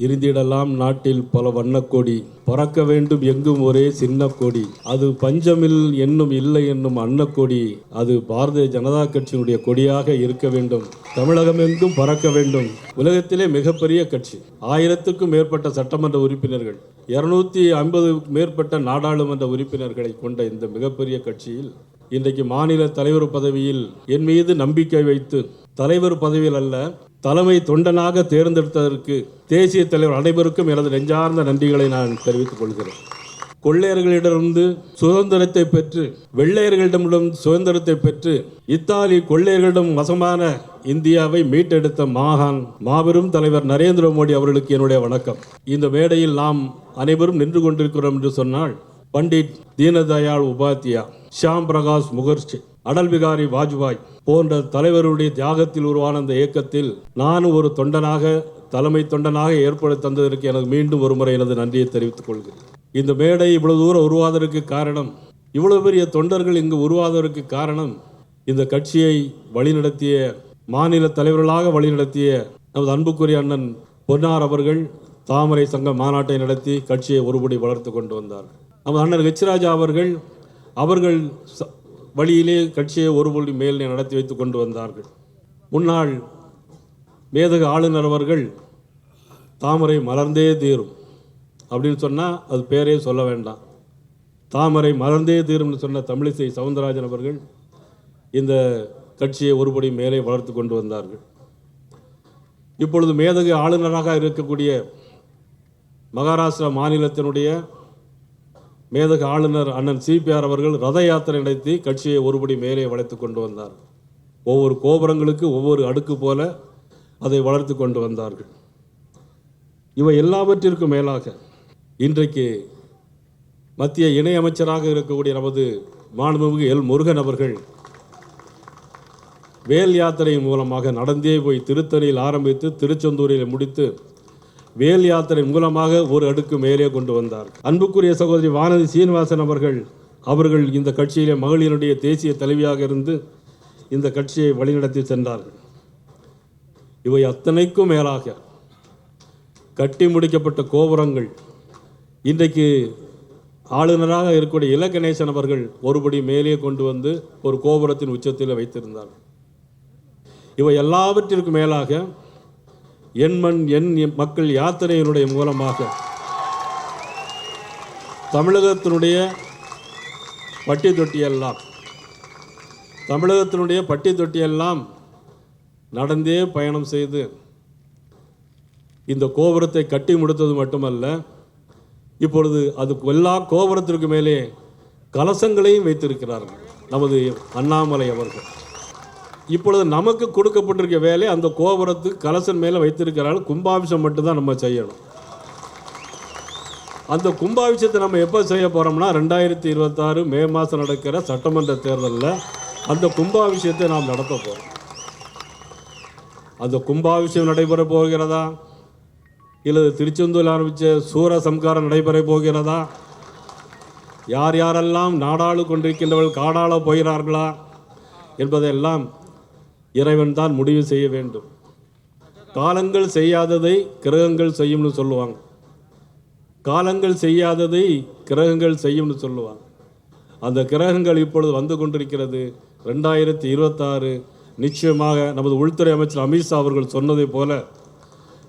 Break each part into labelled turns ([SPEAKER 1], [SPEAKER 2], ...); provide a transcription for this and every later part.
[SPEAKER 1] இருந்திடலாம் நாட்டில் பல வண்ணக்கொடி, பறக்க வேண்டும் எங்கும் ஒரே சின்ன கொடி, அது பஞ்சமில் என்னும் இல்லை என்னும் அன்னக்கொடி, அது பாரதிய ஜனதா கட்சியினுடைய கொடியாக இருக்க வேண்டும். தமிழகம் எங்கும் பறக்க வேண்டும். உலகத்திலே மிகப்பெரிய கட்சி, 1000க்கும் மேற்பட்ட சட்டமன்ற உறுப்பினர்கள், 250 மேற்பட்ட நாடாளுமன்ற உறுப்பினர்களை கொண்ட இந்த மிகப்பெரிய கட்சியில் இன்றைக்கு மாநில தலைவர் பதவியில் என் மீது நம்பிக்கை வைத்து, தலைவர் பதவியில் அல்ல தலைமை தொண்டனாக தேர்ந்தெடுத்ததற்கு தேசிய தலைவர் அனைவருக்கும் எனது நெஞ்சார்ந்த நன்றிகளை நான் தெரிவித்துக் கொள்கிறேன். கொள்ளையர்களிடமிருந்து சுதந்திரத்தை பெற்று, வெள்ளையர்களிடமிடம் சுதந்திரத்தை பெற்று, இத்தாலி கொள்ளையர்களிடம் வசமான இந்தியாவை மீட்டெடுத்த மாபெரும் தலைவர் நரேந்திர மோடி அவர்களுக்கு என்னுடைய வணக்கம். இந்த மேடையில் நாம் அனைவரும் நின்று கொண்டிருக்கிறோம் என்று சொன்னால், பண்டிட் தீனதயாள் உபாத்யா, ஷியாம் பிரகாஷ் முகர்ஜி, அடல் பிகாரி வாஜ்பாய் போன்ற தலைவருடைய தியாகத்தில் உருவான அந்த இயக்கத்தில் நானும் ஒரு தொண்டனாக, தலைமை தொண்டனாக ஏற்படுத்தி தந்ததற்கு எனக்கு மீண்டும் ஒரு முறை எனது நன்றியை தெரிவித்துக் கொள்கிறேன். இந்த மேடை இவ்வளவு தூரம் உருவாவதற்கு காரணம், இவ்வளவு பெரிய தொண்டர்கள் இங்கு உருவாவதற்கு காரணம், இந்த கட்சியை வழிநடத்திய, மாநில தலைவர்களாக வழிநடத்திய நமது அன்புக்குரிய அண்ணன் பொன்னார் அவர்கள் தாமரை சங்க மாநாட்டை நடத்தி கட்சியை ஒருபடி வளர்த்து கொண்டு வந்தார். நமது அண்ணன் ஹெச்ராஜா அவர்கள் வழியிலே கட்சியை ஒருபடி மேல் நடத்தி வைத்து கொண்டு வந்தார்கள். முன்னாள் மேதகு ஆளுநர் அவர்கள் தாமரை மலர்ந்தே தீரும் அப்படின்னு சொன்னால் அது பேரே சொல்ல வேண்டாம், தாமரை மலர்ந்தே தீரும்னு சொன்ன தமிழிசை சவுந்தரராஜன் அவர்கள் இந்த கட்சியை ஒருபடி மேலே வளர்த்து கொண்டு வந்தார்கள். இப்பொழுது மேதகு ஆளுநராக இருக்கக்கூடிய மகாராஷ்டிரா மாநிலத்தினுடைய மேதகு ஆளுநர் அண்ணன் சிபிஆர் அவர்கள் ரத யாத்திரை நடத்தி கட்சியை ஒருபடி மேலே வளர்த்து கொண்டு வந்தார். ஒவ்வொரு கோபுரங்களுக்கு ஒவ்வொரு அடுக்கு போல அதை வளர்த்து கொண்டு வந்தார்கள். இவை எல்லாவற்றிற்கும் மேலாக இன்றைக்கு மத்திய இணையமைச்சராக இருக்கக்கூடிய நமது மாண்புமிகு எல் முருகன் அவர்கள் வேல் யாத்திரையின் மூலமாக நடந்தே போய் திருத்தணியில் ஆரம்பித்து திருச்செந்தூரில் முடித்து வேல் யாத்திரை மூலமாக ஒரு அடுக்கு மேலே கொண்டு வந்தார். அன்புக்குரிய சகோதரி வானதி சீனிவாசன் அவர்கள் இந்த கட்சியிலே மகளிருடைய தேசிய தலைவியாக இருந்து இந்த கட்சியை வழிநடத்தி சென்றார்கள். இவை அத்தனைக்கும் மேலாக கட்டி முடிக்கப்பட்ட கோபுரங்கள், இன்றைக்கு ஆளுநராக இருக்கக்கூடிய இல கணேசன் அவர்கள் ஒருபடி மேலே கொண்டு வந்து ஒரு கோபுரத்தின் உச்சத்தில் வைத்திருந்தார். இவை எல்லாவற்றிற்கும் மேலாக என் மண் என் மக்கள் யாத்திரையினுடைய மூலமாக தமிழகத்தினுடைய பட்டி தொட்டியெல்லாம் நடந்தே பயணம் செய்து இந்த கோபுரத்தை கட்டி முடித்தது மட்டுமல்ல, இப்பொழுது அது எல்லா கோபுரத்திற்கு மேலே கலசங்களையும் வைத்திருக்கிறார்கள் நமது அண்ணாமலை அவர்கள். இப்பொழுது நமக்கு கொடுக்கப்பட்டிருக்க வேலை அந்த கோபுரத்துக்கு கலசன் மேலே வைத்திருக்கிறார்கள். கும்பாபிஷம் மட்டும்தான் நம்ம செய்யணும். அந்த கும்பாபிஷத்தை நம்ம எப்போ செய்ய போகிறோம்னா 2026 மே மாதம் நடக்கிற சட்டமன்ற தேர்தலில் அந்த கும்பாபிஷத்தை நாம் நடத்த போகிறோம். அந்த கும்பாபிஷம் நடைபெற போகிறதா, இல்லை திருச்செந்தூரில் ஆரம்பித்த சூரசம்காரம் நடைபெற போகிறதா, யார் யாரெல்லாம் நாடாளு கொண்டிருக்கின்றவர்கள் காடாள போகிறார்களா என்பதையெல்லாம் இறைவன் தான் முடிவு செய்ய வேண்டும். காலங்கள் செய்யாததை கிரகங்கள் செய்யும்னு சொல்லுவாங்க, காலங்கள் செய்யாததை கிரகங்கள் செய்யும்னு சொல்லுவாங்க. அந்த கிரகங்கள் இப்பொழுது வந்து கொண்டிருக்கிறது. 2026 நிச்சயமாக நமது உள்துறை அமைச்சர் அமித்ஷா அவர்கள் சொன்னதை போல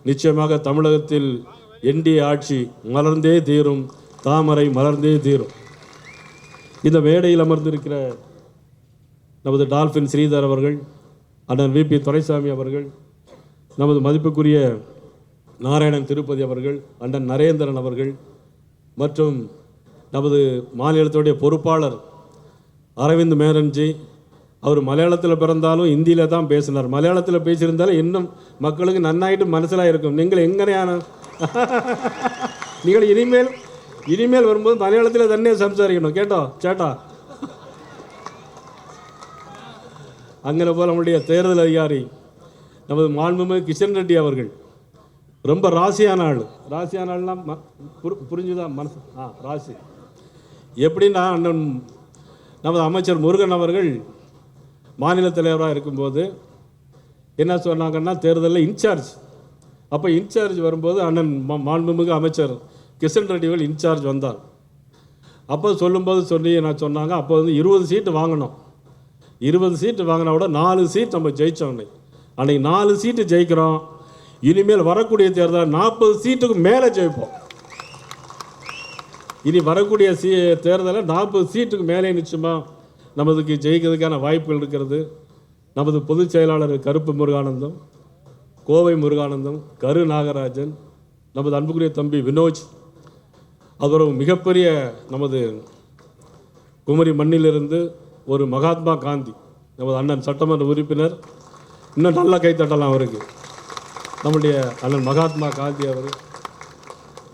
[SPEAKER 1] நிச்சயமாக தமிழகத்தில் என்டிஏ ஆட்சி மலர்ந்தே தீரும், தாமரை மலர்ந்தே தீரும். இந்த மேடையில் அமர்ந்திருக்கிற நமது டால்ஃபின் ஸ்ரீதர் அவர்கள், அண்ணன் விபி துரைசாமி அவர்கள், நமது மதிப்புக்குரிய நாராயணன் திருப்பதி அவர்கள், அண்ணன் நரேந்திரன் அவர்கள் மற்றும் நமது மாநிலத்துடைய பொறுப்பாளர் அரவிந்த் மேனன்ஜி, அவர் மலையாளத்தில் பிறந்தாலும் இந்தியில் தான் பேசினார். மலையாளத்தில் பேசியிருந்தாலும் இன்னும் மக்களுக்கு நன்னாயிட்டு மனசிலாக இருக்கும். நீங்கள் எங்கனையான நீங்கள் இனிமேல் வரும்போது மலையாளத்தில் தன்னே சம்சாரிக்கணும். சேட்டா அங்கே போல் நம்முடைய தேர்தல் அதிகாரி நமது மாண்புமிகு கிஷன் ரெட்டி அவர்கள் ரொம்ப ராசியான ஆள்லாம் புரிஞ்சுதான் மனசு ராசி. எப்படின்னா அண்ணன் நமது அமைச்சர் முருகன் அவர்கள் மாநில தலைவராக இருக்கும்போது என்ன சொன்னாங்கன்னா, தேர்தலில் இன்சார்ஜ் அப்போ இன்சார்ஜ் வரும்போது அண்ணன் மாண்புமிகு அமைச்சர் கிஷன் ரெட்டிகள் இன்சார்ஜ் வந்தார். அப்போ சொல்லும்போது நான் சொன்னாங்க, அப்போ வந்து 20 சீட்டு வாங்கினோம். 20 சீட்டு வாங்கினா கூட 4 சீட் நம்ம ஜெயித்தோம். அன்றைக்கி 4 சீட்டு ஜெயிக்கிறோம். இனிமேல் வரக்கூடிய தேர்தல் 40 சீட்டுக்கு மேலே ஜெயிப்போம். இனி வரக்கூடிய தேர்தலில் 40 சீட்டுக்கு மேலே நிச்சயமாக நமதுக்கு ஜெயிக்கிறதுக்கான வாய்ப்புகள் இருக்கிறது. நமது பொதுச் செயலாளர் கருப்பு முருகானந்தம், கோவை முருகானந்தம், கரு நாகராஜன், நமது அன்புக்குரிய தம்பி வினோஜ், அப்புறம் மிகப்பெரிய நமது குமரி மண்ணிலிருந்து ஒரு மகாத்மா காந்தி நமது அண்ணன் சட்டமன்ற உறுப்பினர், இன்னும் நல்லா கைத்தட்டலாம் அவருக்கு. நம்முடைய அண்ணன் மகாத்மா காந்தி அவர்,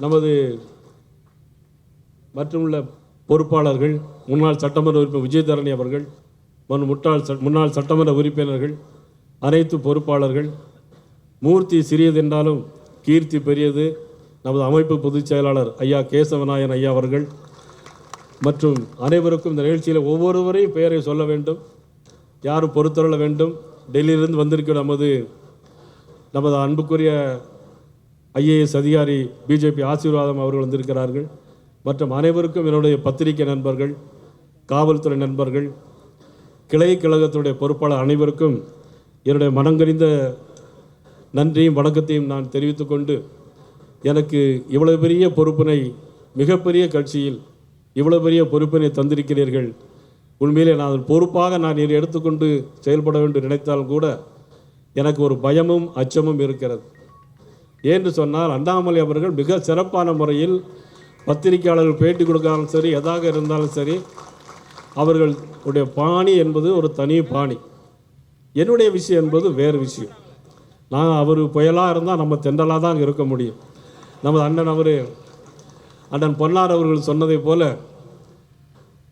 [SPEAKER 1] நமது மற்றுமுள்ள பொறுப்பாளர்கள், முன்னாள் சட்டமன்ற உறுப்பினர் விஜயதரணி அவர்கள், முன்னாள் சட்டமன்ற உறுப்பினர்கள், அனைத்து பொறுப்பாளர்கள், மூர்த்தி சிறியதென்றாலும் கீர்த்தி பெரியது நமது அமைப்பு பொதுச் செயலாளர் ஐயா கேசவநாயன் ஐயா அவர்கள் மற்றும் அனைவருக்கும் இந்த நிகழ்ச்சியில் ஒவ்வொருவரையும் பெயரை சொல்ல வேண்டும், யாரும் பொறுத்தருள வேண்டும். டெல்லியிலிருந்து வந்திருக்கிற நமது அன்புக்குரிய IAS அதிகாரி பிஜேபி ஆசீர்வாதம் அவர்கள் வந்திருக்கிறார்கள். மற்றும் அனைவருக்கும் என்னுடைய பத்திரிகை நண்பர்கள், காவல்துறை நண்பர்கள், கிளை கழகத்துடைய பொறுப்பாளர் அனைவருக்கும் என்னுடைய மனங்கறிந்த நன்றியும் வணக்கத்தையும் நான் தெரிவித்துக்கொண்டு, எனக்கு இவ்வளவு பெரிய பொறுப்பினை, மிகப்பெரிய கட்சியில் இவ்வளவு பெரிய பொறுப்பினை தந்திருக்கிறீர்கள். உண்மையிலே நான் பொறுப்பாக நான் இதை எடுத்துக்கொண்டு செயல்பட வேண்டும் நினைத்தால் கூட எனக்கு ஒரு பயமும் அச்சமும் இருக்கிறது. ஏன்னு சொன்னால், அண்ணாமலை அவர்கள் மிக சிறப்பான முறையில் பத்திரிகையாளர்கள் பேட்டி கொடுக்காலும் சரி, எதாக இருந்தாலும் சரி, அவர்களுடைய பாணி என்பது ஒரு தனி பாணி. என்னுடைய விஷயம் என்பது வேறு விஷயம். நான் அவர் புயலாக இருந்தால் நம்ம தென்றலாக தான் இருக்க முடியும். நமது அண்ணன் பொன்னார் அவர்கள் சொன்னதை போல,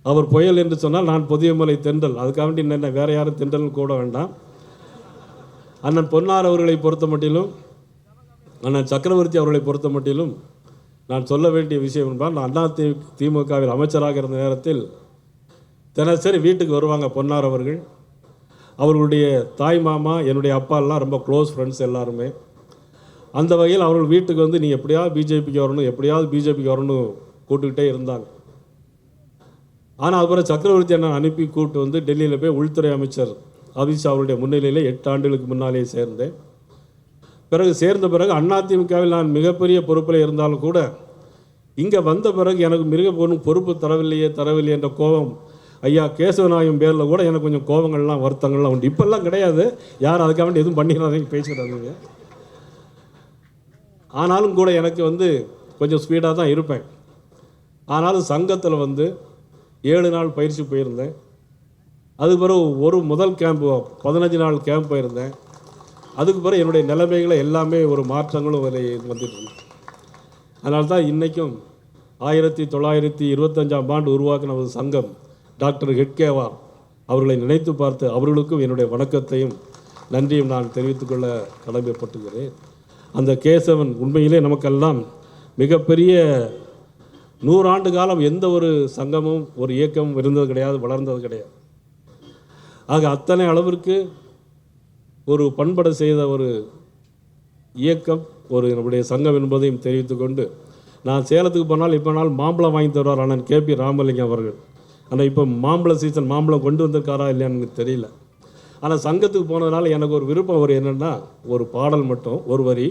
[SPEAKER 1] அவர் புயல் என்று சொன்னால் நான் பொதியமலை தென்றல். அதுக்காக வேண்டி என்ன வேறு யாரும் தென்றல் கூட வேண்டாம். அண்ணன் பொன்னார் அவர்களை பொறுத்த மட்டிலும், அண்ணன் சக்கரவர்த்தி அவர்களை பொறுத்த மட்டிலும் நான் சொல்ல வேண்டிய விஷயம் என்றால், நான் திமுகவில் அமைச்சராக இருந்த நேரத்தில் தினசரி வீட்டுக்கு வருவாங்க பொன்னார் அவர்கள். அவர்களுடைய தாய் மாமா, என்னுடைய அப்பாலாம் ரொம்ப க்ளோஸ் ஃப்ரெண்ட்ஸ் எல்லாருமே. அந்த வகையில் அவர்கள் வீட்டுக்கு வந்து நீ எப்படியாவது பிஜேபிக்கு வரணும் கூப்பிட்டுக்கிட்டே இருந்தாங்க. ஆனால் அதுக்கப்புறம் சக்கரவர்த்தி அண்ணன் அனுப்பி கூப்பிட்டு வந்து டெல்லியில் போய் உள்துறை அமைச்சர் அமித்ஷா அவருடைய முன்னிலையில் 8 ஆண்டுகளுக்கு முன்னாலேயே சேர்ந்தேன். சேர்ந்த பிறகு அதிமுகவில் நான் மிகப்பெரிய பொறுப்பில் இருந்தாலும் கூட, இங்கே வந்த பிறகு எனக்கு மிக பொறுப்பு தரவில்லையே என்ற கோபம் ஐயா கேசவநாயகம் பேரில் கூட எனக்கு கொஞ்சம் கோபங்கள்லாம் வருத்தங்கள்லாம் உண்டு. இப்போல்லாம் கிடையாது, யார் அதுக்காக வேண்டி எதுவும் பண்ணிக்கிறாங்க பேசிக்கிறாங்க. ஆனாலும் கூட எனக்கு வந்து கொஞ்சம் ஸ்பீடாக தான் இருப்பேன். ஆனாலும் சங்கத்தில் வந்து 7 நாள் பயிற்சி போயிருந்தேன். அதுக்கு பிறகு முதல் கேம்ப் 15 நாள் கேம்ப் போயிருந்தேன். அதுக்கு பிறகு என்னுடைய நிலைமைகளை எல்லாமே ஒரு மாற்றங்களும் வந்துட்டு இருந்தேன். அதனால தான் இன்றைக்கும் 1925ஆம் ஆண்டு உருவாக்கின ஒரு சங்கம் டாக்டர் ஹெட்கேவார் அவர்களை நினைத்து பார்த்து அவர்களுக்கும் என்னுடைய வணக்கத்தையும் நன்றியும் நான் தெரிவித்துக்கொள்ள கடமைப்பட்டுகிறேன். அந்த கேசவன் உண்மையிலே நமக்கெல்லாம் மிகப்பெரிய 100 ஆண்டு காலம் எந்த ஒரு சங்கமும் ஒரு இயக்கமும் இருந்தது கிடையாது, வளர்ந்தது கிடையாது. ஆக அத்தனை அளவிற்கு ஒரு பண்பட செய்த ஒரு இயக்கம் ஒரு நம்முடைய சங்கம் என்பதையும் தெரிவித்துக்கொண்டு, நான் சேலத்துக்கு போனால் இப்போனால் மாம்பழம் வாங்கி தருவார் அண்ணன் KP ராமலிங்கம் அவர்கள். ஆனால் இப்போ மாம்பழ சீசன், மாம்பழம் கொண்டு வந்திருக்காரா இல்லையான்னு எனக்கு தெரியல. ஆனால் சங்கத்துக்கு போனதுனால எனக்கு ஒரு விருப்பம் ஒரு என்னென்னா, ஒரு பாடல் மட்டும் ஒரு வரி.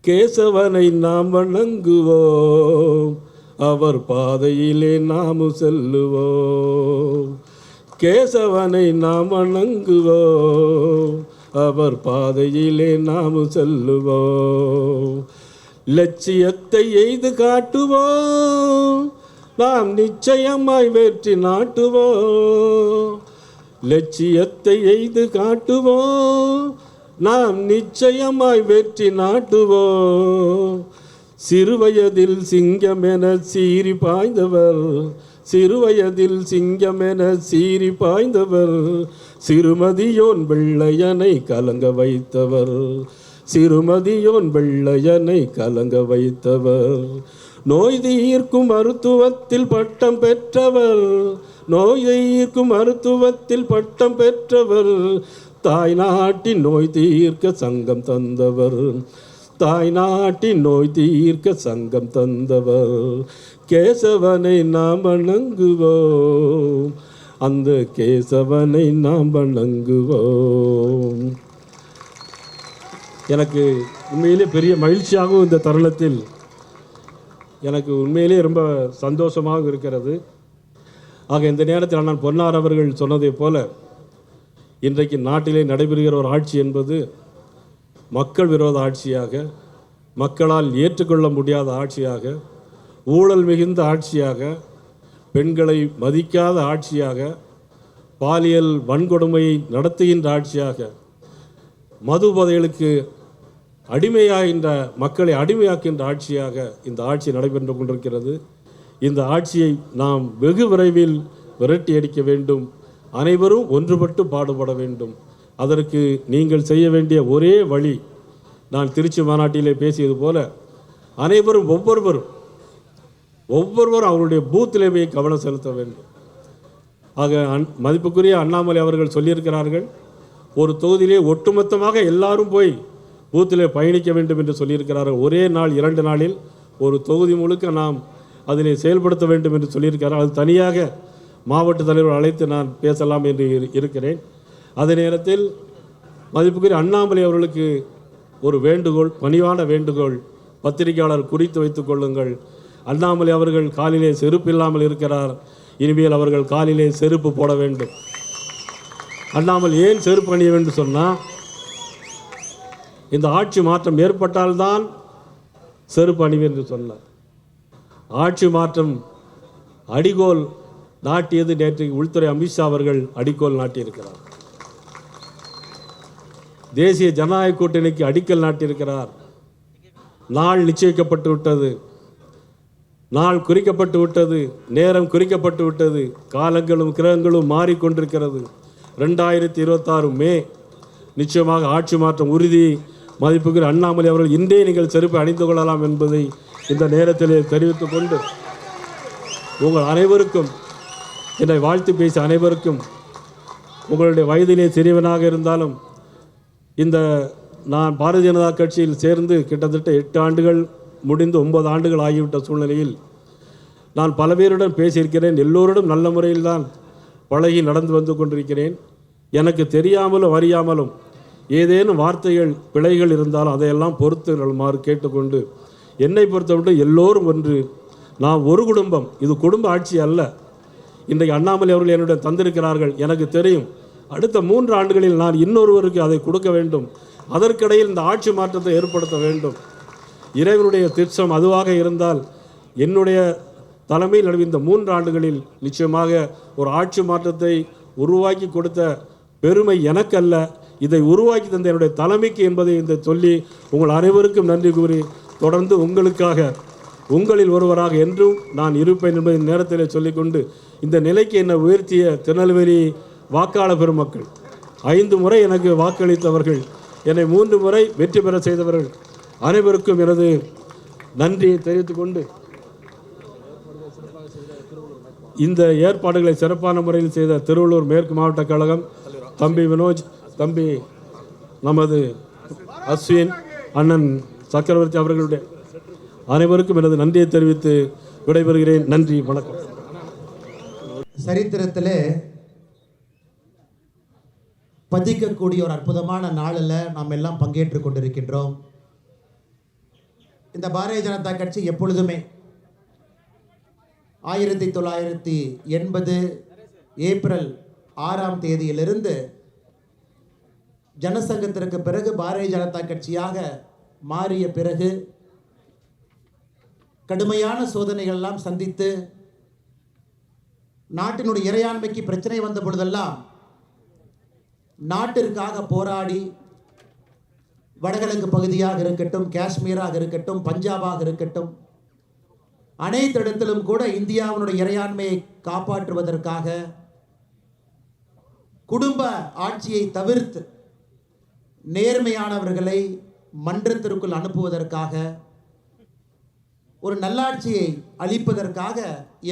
[SPEAKER 1] கேசவனை நாம் வணங்குவோம், அவர் பாதையிலே நாம் செல்லுவோம். கேசவனை நாம் வணங்குவோம், அவர் பாதையிலே நாம் செல்லுவோம். லட்சியத்தை எய்து காட்டுவோம், நாம் நிச்சயமாய் வெற்றி நாட்டுவோம். லட்சியத்தை எய்து காட்டுவோம், நாம் நிச்சயமாய் வெற்றி நாட்டுவோம். சிறுவயதில் சிங்கம் என சீறி பாய்ந்தவர், சிறுவயதில் சிங்கம் என சீறி பாய்ந்தவர், சிறுமதியோன் வெள்ளையனை கலங்க வைத்தவர், சிறுமதியோன் வெள்ளையனை கலங்க வைத்தவர். நோய் தீர்க்கும் மருத்துவத்தில் பட்டம் பெற்றவர், நோய் தீர்க்கும் மருத்துவத்தில் பட்டம் பெற்றவர், தாய் நாட்டின் நோய் தீர்க்க சங்கம் தந்தவர், தாய் நாட்டின் நோய் தீர்க்க சங்கம் தந்தவர், கேசவனை நாம் வணங்குவோம், அந்த கேசவனை நாம் வணங்குவோம். எனக்கு உண்மையிலே பெரிய மகிழ்ச்சியாகவும் இந்த தருணத்தில் எனக்கு உண்மையிலே ரொம்ப சந்தோஷமாக இருக்கிறது. ஆக இந்த நேரத்தில் அண்ணன் பொன்னார் அவர்கள் சொன்னதைப் போல இன்றைக்கு நாட்டிலே நடைபெறுகிற ஒரு ஆட்சி என்பது மக்கள் விரோத ஆட்சியாக, மக்களால் ஏற்றுக்கொள்ள முடியாத ஆட்சியாக, ஊழல் மிகுந்த ஆட்சியாக, பெண்களை மதிக்காத ஆட்சியாக, பாலியல் வன்கொடுமையை நடத்துகின்ற ஆட்சியாக, மது போதைகளுக்கு அடிமையாகின்ற மக்களை அடிமையாக்கின்ற ஆட்சியாக இந்த ஆட்சி நடைபெற்று கொண்டிருக்கிறது. இந்த ஆட்சியை நாம் வெகு விரைவில் விரட்டி அடிக்க வேண்டும். அனைவரும் ஒன்றுபட்டு பாடுபட வேண்டும். அதற்கு நீங்கள் செய்ய வேண்டிய ஒரே வழி, நான் திருச்சி மாநாட்டிலே பேசியது போல அனைவரும் ஒவ்வொருவரும் அவருடைய பூத்திலே போய் கவனம் செலுத்த வேண்டும். ஆக மதிப்புக்குரிய அண்ணாமலை அவர்கள் சொல்லியிருக்கிறார்கள், ஒரு தொகுதியிலே ஒட்டுமொத்தமாக எல்லாரும் போய் பூத்திலே பயணிக்க வேண்டும் என்று சொல்லியிருக்கிறார்கள். ஒரே நாள் 2 நாளில் ஒரு தொகுதி முழுக்க நாம் அதிலே செயல்படுத்த வேண்டும் என்று சொல்லியிருக்கிறார். அது தனியாக மாவட்ட தலைவர் அழைத்து நான் பேசலாம் என்று இருக்கிறேன். அதே நேரத்தில் மதிப்புக்குரிய அண்ணாமலை அவர்களுக்கு ஒரு வேண்டுகோள், பணிவான வேண்டுகோள், பத்திரிகையாளர் குறித்து வைத்துக் கொள்ளுங்கள். அண்ணாமலை அவர்கள் காலிலே செருப்பு இல்லாமல் இருக்கிறார். இனிமேல் அவர்கள் காலிலே செருப்பு போட வேண்டும். அண்ணாமலை ஏன் செருப்பு அணிய வேண்டும் சொன்னால், இந்த ஆட்சி மாற்றம் ஏற்பட்டால்தான் செருப்பு அணிவேன் என்று சொன்னார். ஆட்சி மாற்றம் அடிகோல் நாட்டியது நேற்று உள்துறை அமித்ஷா அவர்கள் அடிக்கோல் நாட்டியிருக்கிறார். தேசிய ஜனநாயக கூட்டணிக்கு அடிக்கல் நாட்டியிருக்கிறார். நாள் நிச்சயிக்கப்பட்டு விட்டது, நாள் குறிக்கப்பட்டு விட்டது, நேரம் குறிக்கப்பட்டு விட்டது. காலங்களும் கிரகங்களும் மாறிக்கொண்டிருக்கிறது. 2026 மே நிச்சயமாக ஆட்சி மாற்றம் உறுதி. மதிப்புக்குரிய அண்ணாமலை அவர்கள் இன்றே நீங்கள் செருப்பை அணிந்து கொள்ளலாம் என்பதை இந்த நேரத்திலே தெரிவித்துக் கொண்டு, உங்கள் அனைவருக்கும், என்னை வாழ்த்து பேசிய அனைவருக்கும், உங்களுடைய வயதிலே சிறியவனாக இருந்தாலும், இந்த நான் பாரதிய ஜனதா கட்சியில் சேர்ந்து கிட்டத்தட்ட 8 ஆண்டுகள் முடிந்து 9 ஆண்டுகள் ஆகிவிட்ட சூழ்நிலையில் நான் பல பேருடன் பேசியிருக்கிறேன். எல்லோருடன் நல்ல முறையில் தான் பழகி நடந்து வந்து கொண்டிருக்கிறேன். எனக்கு தெரியாமலும் அறியாமலும் ஏதேனும் வார்த்தைகள் பிழைகள் இருந்தாலும் அதையெல்லாம் பொறுத்துமாறு கேட்டுக்கொண்டு, என்னை பொறுத்தவரை எல்லோரும் ஒன்று, நான் ஒரு குடும்பம், இது குடும்ப ஆட்சி அல்ல. இன்றைக்கு அண்ணாமலை அவர்கள் என்னுடைய தந்திருக்கிறார்கள். எனக்கு தெரியும் அடுத்த 3 ஆண்டுகளில் நான் இன்னொருவருக்கு அதை கொடுக்க வேண்டும். அதற்கிடையில் இந்த ஆட்சி மாற்றத்தை ஏற்படுத்த வேண்டும். இறைவனுடைய திட்டம் அதுவாக இருந்தால் என்னுடைய தலைமையில் நடந்த இந்த 3 ஆண்டுகளில் நிச்சயமாக ஒரு ஆட்சி மாற்றத்தை உருவாக்கி கொடுத்த பெருமை எனக்கல்ல, இதை உருவாக்கி தந்த என்னுடைய தலைமைக்கு என்பதை இந்த சொல்லி உங்கள் அனைவருக்கும் நன்றி கூறி, தொடர்ந்து உங்களுக்காக உங்களில் ஒருவராக என்றும் நான் இருப்பேன் என்பதை நேரத்தில் சொல்லிக்கொண்டு, இந்த நிலைக்கு என்னை உயர்த்திய திருநெல்வேலி வாக்காளர் பெருமக்கள், 5 முறை எனக்கு வாக்களித்தவர்கள், என்னை 3 முறை வெற்றி பெற செய்தவர்கள் அனைவருக்கும் எனது நன்றியை தெரிவித்துக் கொண்டு, இந்த ஏற்பாடுகளை சிறப்பான முறையில் செய்த திருவள்ளூர் மேற்கு மாவட்ட கழகம், தம்பி வினோஜ், தம்பி நமது அஸ்வின், அண்ணன் சக்கரவர்த்தி அவர்களுடைய அனைவருக்கும் எனது நன்றியை தெரிவித்து விடைபெறுகிறேன். நன்றி, வணக்கம்.
[SPEAKER 2] சரித்திரத்திலே பதிக்கக்கூடிய ஒரு அற்புதமான நாளில் நாம் எல்லாம் பங்கேற்று கொண்டிருக்கின்றோம். இந்த பாரதிய ஜனதா கட்சி எப்பொழுதுமே 1980 ஏப்ரல் 6ஆம் தேதியிலிருந்து ஜனசங்கத்திற்கு பிறகு பாரதிய ஜனதா கட்சியாக மாறிய பிறகு கடுமையான சோதனைகள்லாம் சந்தித்து, நாட்டினுடைய இறையாண்மைக்கு பிரச்சனை வந்த பொழுதெல்லாம் நாட்டிற்காக போராடி, வடகிழக்கு பகுதியாக இருக்கட்டும், காஷ்மீராக இருக்கட்டும், பஞ்சாபாக இருக்கட்டும், அனைத்து இடத்திலும் கூட இந்தியாவினுடைய இறையாண்மையை காப்பாற்றுவதற்காக, குடும்ப ஆட்சியை தவிர்த்து நேர்மையானவர்களை மன்றத்திற்குள் அனுப்புவதற்காக, ஒரு நல்லாட்சியை அளிப்பதற்காக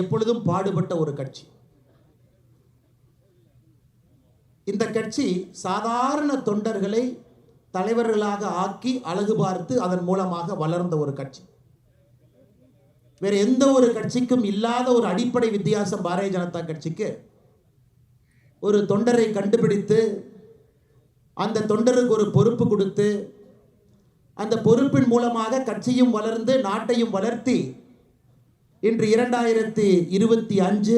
[SPEAKER 2] எப்பொழுதும் பாடுபட்ட ஒரு கட்சி. இந்த கட்சி சாதாரண தொண்டர்களை தலைவர்களாக ஆக்கி அழகு பார்த்து அதன் மூலமாக வளர்ந்த ஒரு கட்சி. வேற எந்த ஒரு கட்சிக்கும் இல்லாத ஒரு அடிப்படை வித்தியாசம் பாரதிய ஜனதா கட்சிக்கு. ஒரு தொண்டரை கண்டுபிடித்து அந்த தொண்டருக்கு ஒரு பொறுப்பு கொடுத்து அந்த பொறுப்பின் மூலமாக கட்சியும் வளர்ந்து நாட்டையும் வளர்த்தி இன்று 2025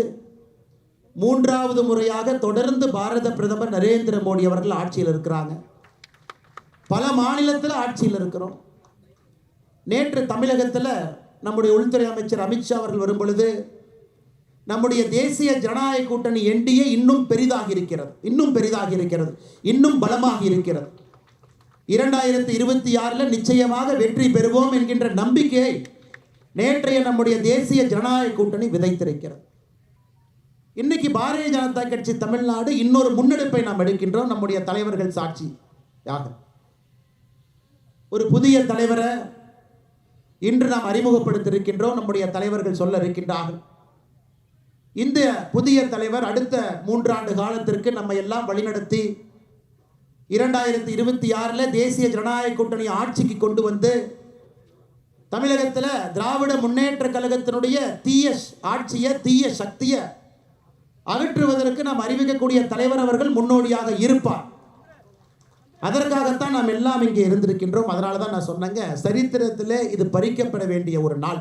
[SPEAKER 2] மூன்றாவது முறையாக தொடர்ந்து பாரத பிரதமர் நரேந்திர மோடி அவர்கள் ஆட்சியில் இருக்கிறாங்க. பல மாநிலத்தில் ஆட்சியில் இருக்கிறோம். நேற்று தமிழகத்தில் நம்முடைய உள்துறை அமைச்சர் அமித்ஷா அவர்கள் வரும் பொழுது நம்முடைய தேசிய ஜனநாயக கூட்டணி என்டிஏ இன்னும் பெரிதாகி இருக்கிறது, இன்னும் பலமாக இருக்கிறது. 2026 நிச்சயமாக வெற்றி பெறுவோம் என்கின்ற நம்பிக்கையை நேற்றைய நம்முடைய தேசிய ஜனநாயக கூட்டணி விதைத்திருக்கிறது. இன்னைக்கு பாரதிய ஜனதா கட்சி தமிழ்நாடு இன்னொரு முன்னெடுப்பை நாம் எடுக்கின்றோம். நம்முடைய தலைவர்கள் சாட்சியாக ஒரு புதிய தலைவரை இன்று நாம் அறிமுகப்படுத்தியிருக்கின்றோம். நம்முடைய தலைவர்கள் சொல்ல இருக்கின்றார்கள். இந்த புதிய தலைவர் அடுத்த 3 ஆண்டு காலத்திற்கு நம்ம எல்லாம் வழிநடத்தி 2026 தேசிய ஜனநாயக கூட்டணி ஆட்சிக்கு கொண்டு வந்து தமிழகத்தில் திராவிட முன்னேற்ற கழகத்தினுடைய தீய ஆட்சியை, தீய சக்தியை அகற்றுவதற்கு நாம் அறிவிக்கக்கூடிய தலைவர் அவர்கள் முன்னோடியாக இருப்பார். அதற்காகத்தான் நாம் எல்லாம் இங்கே இருந்திருக்கின்றோம். அதனால தான் நான் சொன்னேங்க, சரித்திரத்தில் இது பறிக்கப்பட வேண்டிய ஒரு நாள்.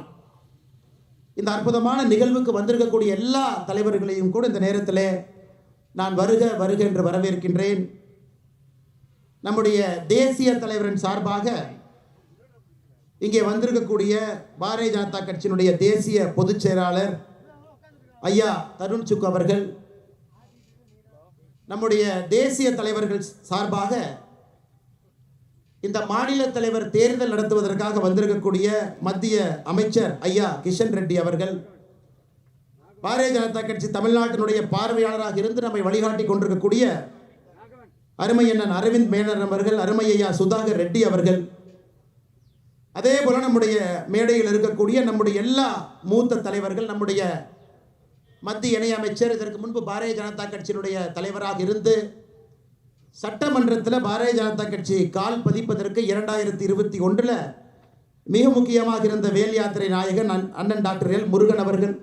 [SPEAKER 2] இந்த அற்புதமான நிகழ்வுக்கு வந்திருக்கக்கூடிய எல்லா தலைவர்களையும் கூட இந்த நேரத்தில் நான் வருக வருக என்று வரவேற்கின்றேன். நம்முடைய தேசிய தலைவரின் சார்பாக இங்கே வந்திருக்கக்கூடிய பாரதிய ஜனதா கட்சியினுடைய தேசிய பொதுச் செயலாளர் ஐயா தருண் சுக் அவர்கள், நம்முடைய தேசிய தலைவர்கள் சார்பாக இந்த மாநில தலைவர் தேர்தல் நடத்துவதற்காக வந்திருக்கக்கூடிய மத்திய அமைச்சர் ஐயா கிஷன் ரெட்டி அவர்கள், பாரதிய ஜனதா கட்சி தமிழ்நாட்டினுடைய பார்வையாளராக இருந்து நம்மை வழிகாட்டி கொண்டிருக்கக்கூடிய அருமை அண்ணன் அரவிந்த் மேனன் அவர்கள், அருமை ஐயா சுதாகர் ரெட்டி அவர்கள், அதே போல நம்முடைய மேடையில் இருக்கக்கூடிய நம்முடைய எல்லா மூத்த தலைவர்கள், நம்முடைய மத்திய இணையமைச்சர், இதற்கு முன்பு பாரதிய ஜனதா கட்சியினுடைய தலைவராக இருந்து சட்டமன்றத்தில் பாரதிய ஜனதா கட்சி கால் பதிப்பதற்கு 2021 மிக முக்கியமாக இருந்த வேல் யாத்திரை நாயகன் அண்ணன் டாக்டர் எல் முருகன் அவர்கள்,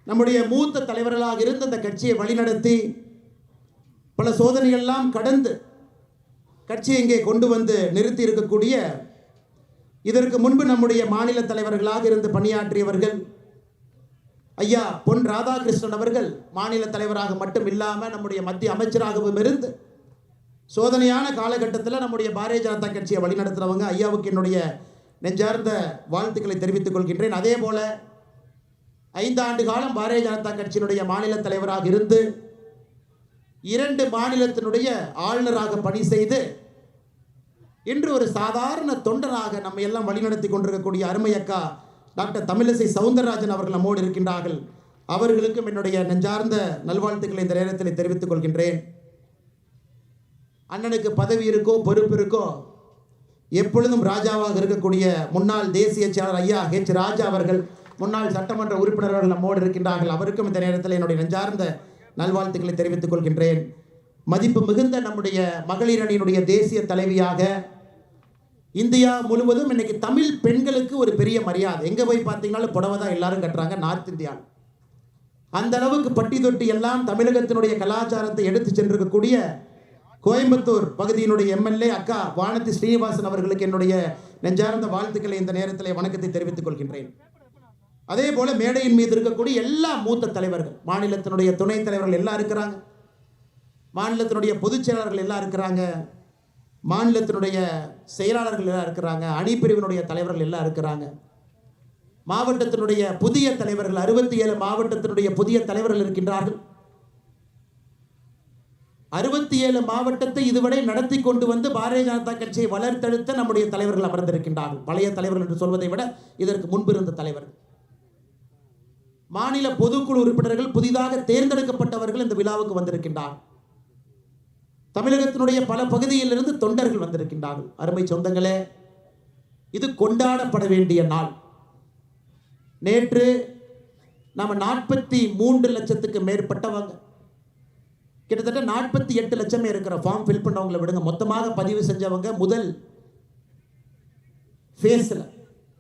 [SPEAKER 2] நம்முடைய மூத்த தலைவர்களாக இருந்து அந்த கட்சியை வழிநடத்தி பல சோதனைகள்லாம் கடந்து கட்சியை இங்கே கொண்டு வந்து நிறுத்தி இருக்கக்கூடிய, இதற்கு முன்பு நம்முடைய மாநில தலைவர்களாக இருந்து பணியாற்றியவர்கள் ஐயா பொன் ராதாகிருஷ்ணன் அவர்கள், மாநில தலைவராக மட்டும் இல்லாமல் நம்முடைய மத்திய அமைச்சராகவும் இருந்து சோதனையான காலகட்டத்தில் நம்முடைய பாரதிய ஜனதா கட்சியை வழிநடத்துகிறவங்க ஐயாவுக்கு என்னுடைய நெஞ்சார்ந்த வாழ்த்துக்களை தெரிவித்துக் கொள்கின்றேன். அதே போல 5 ஆண்டு காலம் பாரதிய ஜனதா கட்சியினுடைய மாநில தலைவராக இருந்து 2 மாநிலத்தினுடைய ஆளுநராக பணி செய்து இன்று ஒரு சாதாரண தொண்டனாக நம்ம எல்லாம் வழிநடத்தி கொண்டிருக்கக்கூடிய அருமை அக்கா டாக்டர் தமிழிசை சவுந்தரராஜன் அவர்கள் நம்மோடு இருக்கின்றார்கள். அவர்களுக்கும் என்னுடைய நெஞ்சார்ந்த நல்வாழ்த்துக்களை இந்த நேரத்தில் தெரிவித்துக் கொள்கின்றேன். அண்ணனுக்கு பதவி இருக்கோ பொறுப்பு இருக்கோ, எப்பொழுதும் ராஜாவாக இருக்கக்கூடிய முன்னாள் தேசிய செயலாளர் ஐயா ஹெச் ராஜா அவர்கள், முன்னாள் சட்டமன்ற உறுப்பினர்கள் நம்மோடு இருக்கின்றார்கள். அவருக்கும் இந்த நேரத்தில் என்னுடைய நெஞ்சார்ந்த நல்வாழ்த்துக்களை தெரிவித்துக் கொள்கின்றேன். மதிப்பு மிகுந்த நம்முடைய மகளிர் அணியினுடைய தேசிய தலைவியாக இந்தியா முழுவதும் இன்னைக்கு தமிழ் பெண்களுக்கு ஒரு பெரிய மரியாதை. எங்கே போய் பார்த்தீங்கன்னாலும் புடவை தான் எல்லாரும் கட்டுறாங்க நார்த் இந்தியாவில். அந்த அளவுக்கு பட்டி தொட்டி எல்லாம் தமிழகத்தினுடைய கலாச்சாரத்தை எடுத்து சென்றிருக்கக்கூடிய கோயம்புத்தூர் பகுதியினுடைய எம்எல்ஏ அக்கா வானதி ஸ்ரீனிவாசன் அவர்களுக்கு என்னுடைய நெஞ்சார்ந்த வாழ்த்துக்களை இந்த நேரத்தில் வணக்கத்தை தெரிவித்துக் கொள்கின்றேன். அதே போல மேடையின் மீது இருக்கக்கூடிய எல்லா மூத்த தலைவர்கள், மாநிலத்தினுடைய துணைத் தலைவர்கள் எல்லாம் இருக்கிறாங்க, மாநிலத்தினுடைய பொதுச் செயலாளர்கள் எல்லாம் இருக்கிறாங்க, மாநிலத்தினுடைய செயலாளர்கள் எல்லாம் இருக்கிறாங்க, அணிப்பிரிவினுடைய தலைவர்கள் எல்லாம் இருக்கிறாங்க, மாவட்டத்தினுடைய புதிய தலைவர்கள் 67 மாவட்டத்தினுடைய புதிய தலைவர்கள் இருக்கின்றார்கள். 67 மாவட்டத்தை இதுவரை நடத்தி கொண்டு வந்து பாரதிய ஜனதா கட்சியை வளர்த்தெடுத்த நம்முடைய தலைவர்கள் அமர்ந்திருக்கின்றார்கள். பழைய தலைவர்கள் என்று சொல்வதை விட இதற்கு முன்பு இருந்த தலைவர்கள், மாநில பொதுக்குழு உறுப்பினர்கள், புதிதாக தேர்ந்தெடுக்கப்பட்டவர்கள் இந்த விழாவுக்கு வந்திருக்கின்றார்கள். தமிழகத்தினுடைய பல பகுதியிலிருந்து தொண்டர்கள் வந்திருக்கின்றார்கள். அருமை சொந்தங்களே, இது கொண்டாடப்பட வேண்டிய நாள். நேற்று நம்ம 43 லட்சத்துக்கு மேற்பட்டவங்க கிட்டத்தட்ட 48 லட்சம் இருக்கிற ஃபார்ம் ஃபில் பண்ணவங்களை விடுங்க, மொத்தமாக பதிவு செஞ்சவங்க முதல் ஃபேஸில்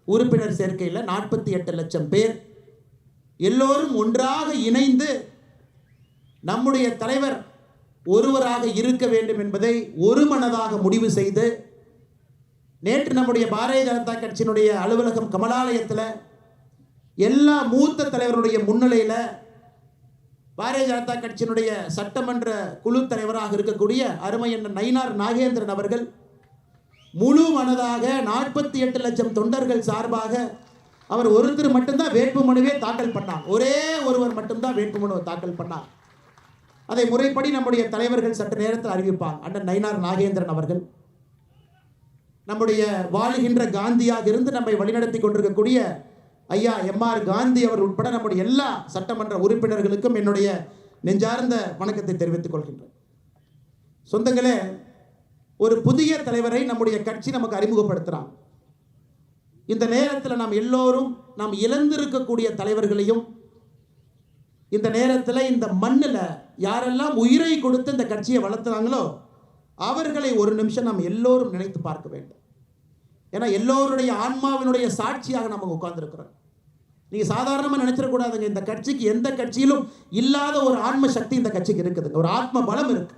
[SPEAKER 2] உறுப்பினர் சேர்க்கையில் 48 லட்சம் பேர் எல்லோரும் ஒன்றாக இணைந்து நம்முடைய தலைவர் ஒருவராக இருக்க வேண்டும் என்பதை ஒருமனதாக முடிவு செய்து நேற்று நம்முடைய பாரதிய ஜனதா கட்சியினுடைய அலுவலகம் கமலாலயத்தில் எல்லா மூத்த தலைவருடைய முன்னிலையில் பாரதிய ஜனதா கட்சியினுடைய சட்டமன்ற குழு தலைவராக இருக்கக்கூடிய அருமையண்ணன் நயினார் நாகேந்திரன் அவர்கள் முழு மனதாக 48 லட்சம் தொண்டர்கள் சார்பாக அவர் ஒருத்தர் மட்டும்தான் வேட்புமனுவே தாக்கல் பண்ணார். ஒரே ஒருவர் மட்டும்தான் வேட்புமனுவை தாக்கல் பண்ணார். அதை முறைப்படி நம்முடைய தலைவர்கள் சற்று நேரத்தில் அறிவிப்பாங்க. அண்ணன் நயினார் நாகேந்திரன் அவர்கள் நம்முடைய வாழுகின்ற காந்தியாக இருந்து நம்மை வழிநடத்தி கொண்டிருக்கக்கூடிய ஐயா எம்ஆர் காந்தி அவர் உட்பட நம்முடைய எல்லா சட்டமன்ற உறுப்பினர்களுக்கும் என்னுடைய நெஞ்சார்ந்த வணக்கத்தை தெரிவித்துக் கொள்கின்றேன். சொந்தங்களே, ஒரு புதிய தலைவரை நம்முடைய கட்சி நமக்கு அறிமுகப்படுத்துகிறான். இந்த நேரத்தில் நாம் எல்லோரும் நாம் இழந்திருக்கக்கூடிய தலைவர்களையும் இந்த நேரத்தில் இந்த மண்ணில் யாரெல்லாம் உயிரை கொடுத்து இந்த கட்சியை வளர்த்துறாங்களோ அவர்களை ஒரு நிமிஷம் நாம் எல்லோரும் நினைத்து பார்க்க வேண்டும். ஏன்னா எல்லோருடைய ஆன்மாவினுடைய சாட்சியாக நம்ம உட்கார்ந்துருக்கிறோம். நீங்கள் சாதாரணமாக நினைச்சிடக்கூடாதுங்க. இந்த கட்சிக்கு எந்த கட்சியிலும் இல்லாத ஒரு ஆன்ம சக்தி இந்த கட்சிக்கு இருக்குதுங்க. ஒரு ஆத்ம பலம் இருக்கு.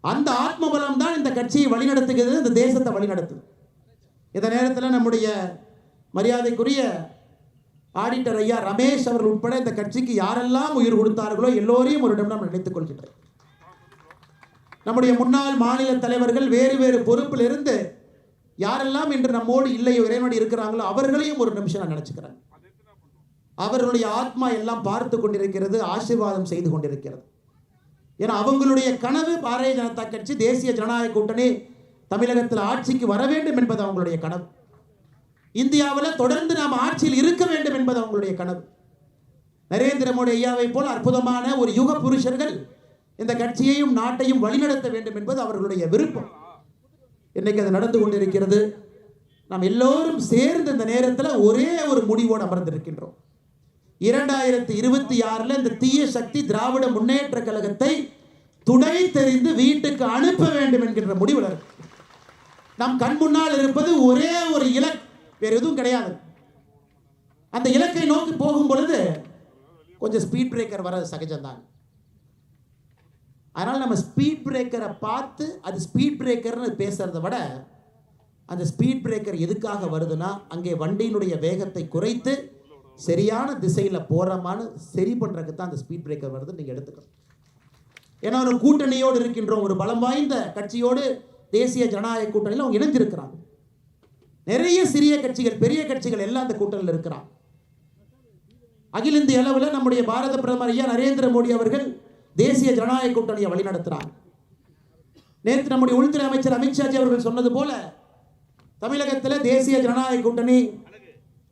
[SPEAKER 2] அந்த ஆத்ம பலம் தான் இந்த கட்சியை வழிநடத்துகிறது, இந்த தேசத்தை வழிநடத்துது. இந்த நேரத்தில் நம்முடைய மரியாதைக்குரிய ஆடிட்டர் ஐயா ரமேஷ் அவர்கள் உட்பட இந்த கட்சிக்கு யாரெல்லாம் உயிர் கொடுத்தார்களோ எல்லோரையும் ஒரு நிமிடம் நினைத்துக் கொள்கின்றேன். நம்முடைய முன்னாள் மாநில தலைவர்கள் வேறு வேறு பொறுப்பில் இருந்து யாரெல்லாம் இன்று நம்மோடு இல்லையோ இறைவனோடு இருக்கிறாங்களோ அவர்களையும் ஒரு நிமிஷம் நான் நினைச்சுக்கிறேன். அவர்களுடைய ஆத்மா எல்லாம் பார்த்து கொண்டிருக்கிறது, ஆசீர்வாதம் செய்து கொண்டிருக்கிறது. ஏன்னா அவங்களுடைய கனவு பாரதிய ஜனதா கட்சி தேசிய ஜனநாயக கூட்டணி தமிழகத்தில் ஆட்சிக்கு வர வேண்டும் என்பது அவங்களுடைய கனவு. இந்தியாவில் தொடர்ந்து நாம் ஆட்சியில் இருக்க வேண்டும் என்பது அவங்களுடைய கனவு. நரேந்திர மோடி ஐயாவை போல் அற்புதமான ஒரு யுக புருஷர்கள் இந்த கட்சியையும் நாட்டையும் வழிநடத்த வேண்டும் என்பது அவர்களுடைய விருப்பம். இன்னைக்கு அது நடந்து கொண்டிருக்கிறது. நாம் எல்லோரும் சேர்ந்து இந்த நேரத்தில் ஒரே ஒரு முடிவோடு அமர்ந்திருக்கின்றோம். 2026 இந்த தீய சக்தி திராவிட முன்னேற்ற கழகத்தை துடை தெரிந்து வீட்டுக்கு அனுப்ப வேண்டும் என்கின்ற முடிவில் இருக்கு. நம் கண் முன்னால் இருப்பது ஒரே ஒரு இலக்கு, வேறு எதுவும் கிடையாது. அந்த இலக்கை நோக்கி போகும் பொழுது கொஞ்சம் ஸ்பீட் பிரேக்கர் வர சகஜம்தான். அதனால் நம்ம ஸ்பீட் பிரேக்கரை பார்த்து அது ஸ்பீட் பிரேக்கர்னு பேசுறதை விட அந்த ஸ்பீட் பிரேக்கர் எதுக்காக வருதுன்னா அங்கே வண்டியினுடைய வேகத்தை குறைத்து சரியான திசையில் போகிறோமான்னு சரி பண்ணுறதுக்கு தான் அந்த ஸ்பீட் பிரேக்கர் வருது. நீங்கள் எடுத்துக்கணும். ஏன்னா ஒரு கூட்டணியோடு இருக்கின்றோம், ஒரு பலம் வாய்ந்த கட்சியோடு தேசிய ஜனநாயக கூட்டணியில் அவங்க இணைஞ்சிருக்கிறாங்க. நிறைய சிறிய கட்சிகள் பெரிய கட்சிகள் எல்லாம் அந்த கூட்டணியில் இருக்கிறாங்க. அகில இந்திய அளவில் நம்முடைய பாரத பிரதமர் ஐயா நரேந்திர மோடி அவர்கள் தேசிய ஜனநாயக கூட்டணியை வழிநடத்துகிறாங்க. நேற்று நம்முடைய உள்துறை அமைச்சர் அமித்ஷாஜி அவர்கள் சொன்னது போல தமிழகத்தில் தேசிய ஜனநாயக கூட்டணி